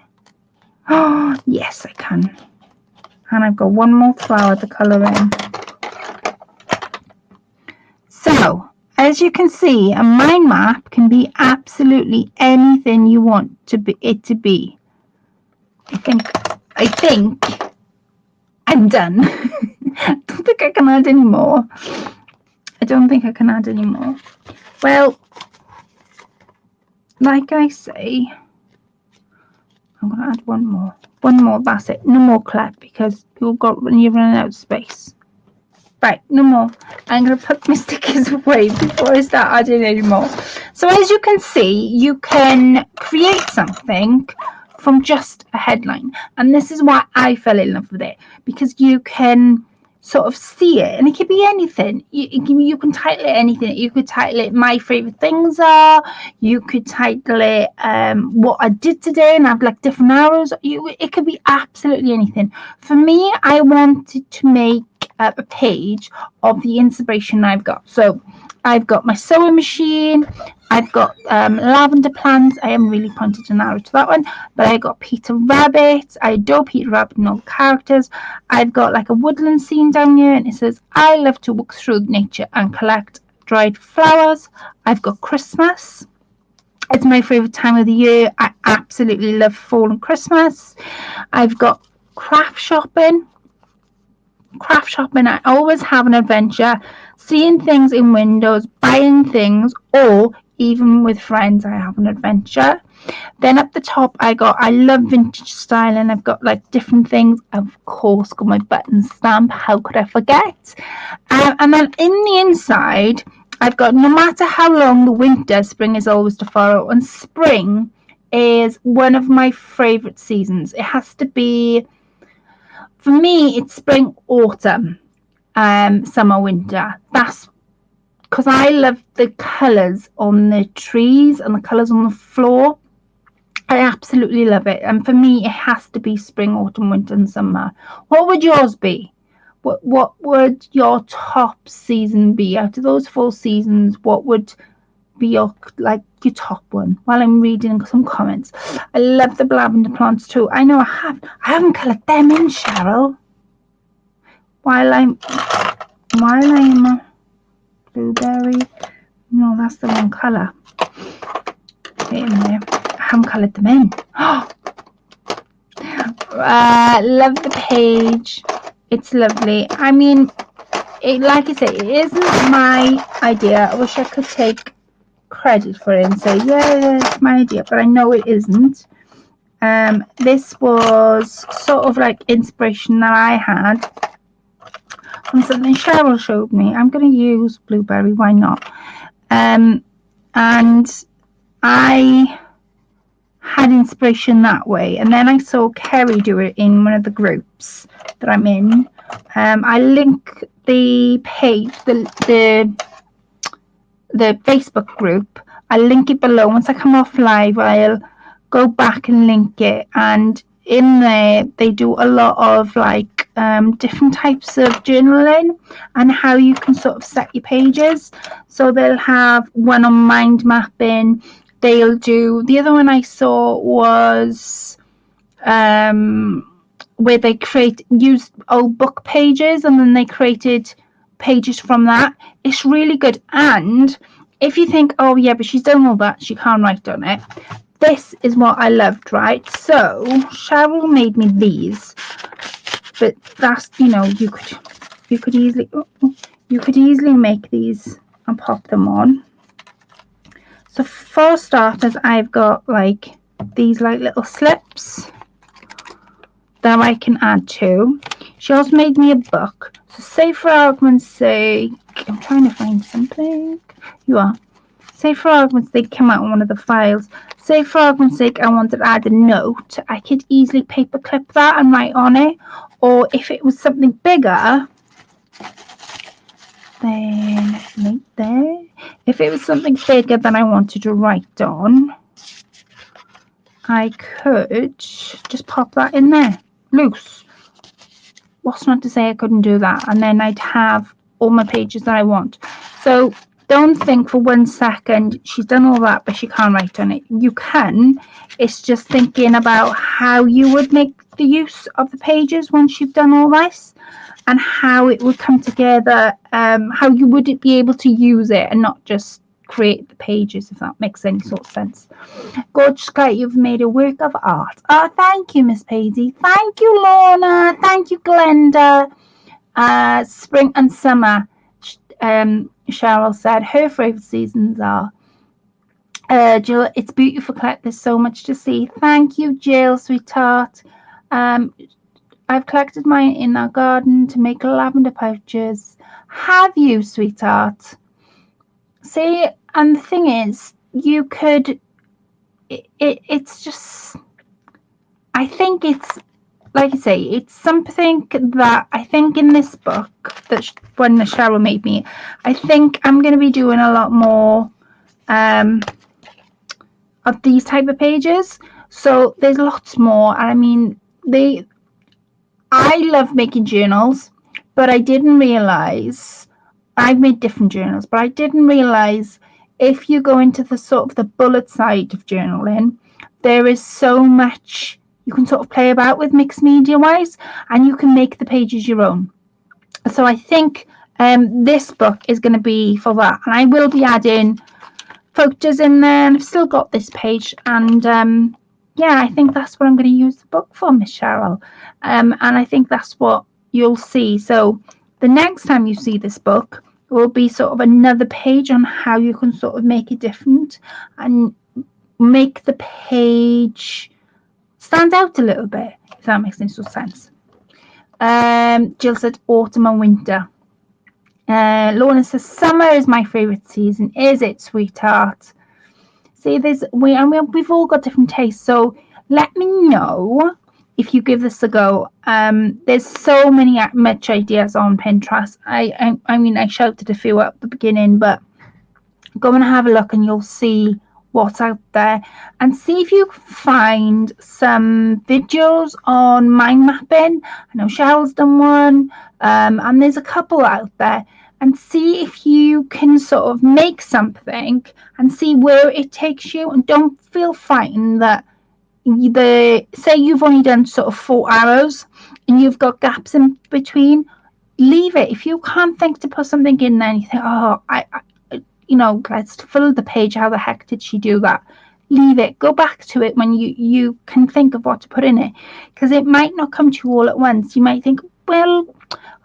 Oh yes, I can. And I've got one more flower to colour in. So as you can see, a mind map can be absolutely anything you want it to be. I think I'm done. I don't think I can add any more. Well, like I say, I'm going to add one more. That's it. No more clap, because you're running out of space. Right, no more. I'm going to put my stickers away before I start adding any more. So as you can see, you can create something from just a headline. And this is why I fell in love with it, because you can sort of see it, and it could be anything. You can title it anything. You could title it "My Favorite Things Are." You could title it "What I Did Today," and have like different arrows. It could be absolutely anything. For me, I wanted to make a page of the inspiration I've got. So I've got my sewing machine. I've got lavender plants. I haven't really pointed an arrow to that one, but I got Peter Rabbit. I adore Peter Rabbit and all the characters. I've got like a woodland scene down here, and it says, "I love to walk through nature and collect dried flowers." I've got Christmas. It's my favourite time of the year. I absolutely love fall and Christmas. I've got craft shopping. I always have an adventure, seeing things in windows, buying things, or even with friends I have an adventure. Then up the top I love vintage styling. I've got like different things. Of course, got my button stamp. How could I forget? And then in the inside I've got, no matter how long the winter, spring is always to follow, and spring is one of my favourite seasons. It has to be, for me, it's spring, autumn, summer, winter. That's because I love the colours on the trees and the colours on the floor. I absolutely love it. And for me, it has to be spring, autumn, winter, and summer. What would yours be? What would your top season be? Out of those 4 seasons, what would be your top one? While I'm reading some comments, I love the lavender plants too. I know I haven't coloured them in, Cheryl. While I'm blueberry. No, that's the wrong colour. Wait a minute. I haven't coloured them in. Love the page. It's lovely. I mean, like I say, it isn't my idea. I wish I could take credit for it and say, yeah, it's my idea, but I know it isn't. This was sort of like inspiration that I had from something Cheryl showed me. I'm going to use blueberry, why not? And I had inspiration that way, and then I saw Kerry do it in one of the groups that I'm in. I link the page, the Facebook group. I'll link it below. Once I come off live, I'll go back and link it, and in there they do a lot of like different types of journaling and how you can sort of set your pages. So they'll have one on mind mapping. They'll do, the other one I saw was where they used old book pages, and then they created pages from that. It's really good. And if you think, oh yeah, but she's done all that, she can't write on it, this is what I loved, right? So Sheryl made me these, but that's, you know, you could easily make these and pop them on. So for starters, I've got like these like little slips that I can add to. She also made me a book. So say for argument's sake, I'm trying to find something. You are. Say for argument's sake, come out on one of the files. Say for argument's sake, I wanted to add a note. I could easily paperclip that and write on it. Or if it was something bigger, then right there. If it was something bigger than I wanted to write on, I could just pop that in there, loose. What's not to say I couldn't do that? And then I'd have all my pages that I want. So don't think for 1 second she's done all that but she can't write on it. You can. It's just thinking about how you would make the use of the pages once you've done all this, and how it would come together, how you would be able to use it and not just create the pages, if that makes any sort of sense. Gorgeous, Kate, you've made a work of art. Oh, thank you, Miss Paisley. Thank you, Lorna. Thank you, Glenda. Spring and summer, Sheryl said. Her favourite seasons are. Jill, it's beautiful, Claire. There's so much to see. Thank you, Jill, sweetheart. I've collected mine in our garden to make lavender pouches. Have you, sweetheart? See, and the thing is, you could. It's just. I think it's, like I say, it's something that I think in this book that when Sheryl made me, I think I'm going to be doing a lot more of these type of pages. So there's lots more. I mean, I love making journals, but I didn't realize I've made different journals, but I didn't realize if you go into the sort of the bullet side of journaling, there is so much you can sort of play about with mixed media wise, and you can make the pages your own. So I think this book is going to be for that, and I will be adding photos in there, and I've still got this page, and yeah, I think that's what I'm going to use the book for, Miss Sheryl, and I think that's what you'll see. So the next time you see this book will be sort of another page on how you can sort of make it different and make the page stand out a little bit, if that makes any sort of sense. Jill said autumn and winter. Lorna says summer is my favourite season. Is it, sweetheart? See, we've all got different tastes, so let me know if you give this a go. There's so much ideas on Pinterest. I mean, I shouted a few at the beginning, but go and have a look and you'll see what's out there, and see if you can find some videos on mind mapping. I know Cheryl's done one, and there's a couple out there, and see if you can sort of make something and see where it takes you, and don't feel frightened that say you've only done sort of 4 arrows and you've got gaps in between. Leave it. If you can't think to put something in there and you think, oh, let's fill the page. How the heck did she do that? Leave it. Go back to it when you can think of what to put in it, because it might not come to you all at once. You might think, well,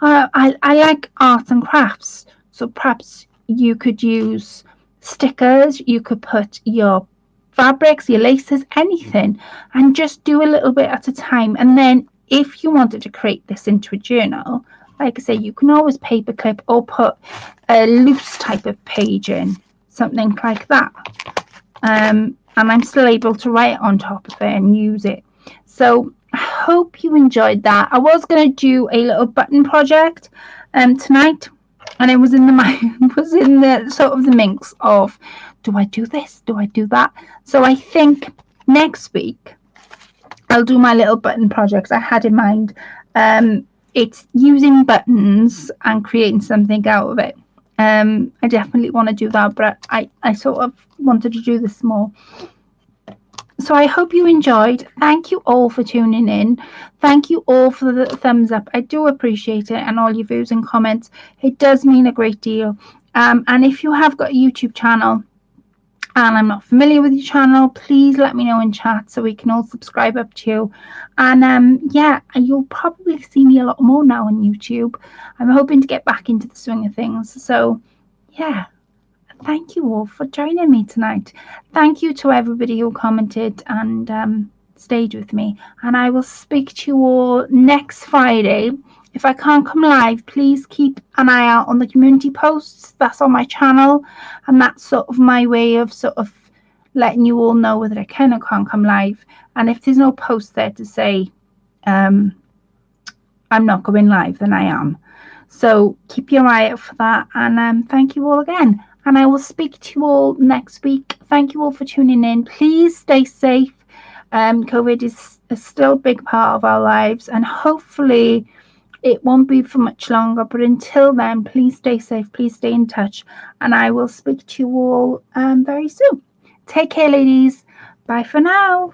I like arts and crafts, so perhaps you could use stickers. You could put your fabrics, your laces, anything, and just do a little bit at a time. And then if you wanted to create this into a journal, like I say, you can always paperclip or put a loose type of page in, something like that. And I'm still able to write on top of it and use it. So I hope you enjoyed that. I was going to do a little button project tonight, and it was in the sort of the mix of, do I do this? Do I do that? So I think next week I'll do my little button projects I had in mind. It's using buttons and creating something out of it. I definitely want to do that, but I sort of wanted to do this more So I hope you enjoyed. Thank you all for tuning in. Thank you all for the thumbs up. I do appreciate it, and all your views and comments. It does mean a great deal. And if you have got a YouTube channel and I'm not familiar with your channel, please let me know in chat so we can all subscribe up to you. And yeah, you'll probably see me a lot more now on YouTube. I'm hoping to get back into the swing of things. So yeah, thank you all for joining me tonight. Thank you to everybody who commented and stayed with me. And I will speak to you all next Friday. If I can't come live, please keep an eye out on the community posts. That's on my channel. And that's sort of my way of sort of letting you all know whether I can or can't come live. And if there's no post there to say I'm not going live, then I am. So keep your eye out for that. And thank you all again. And I will speak to you all next week. Thank you all for tuning in. Please stay safe. COVID is still a big part of our lives, and hopefully it won't be for much longer. But until then, please stay safe. Please stay in touch. And I will speak to you all very soon. Take care, ladies. Bye for now.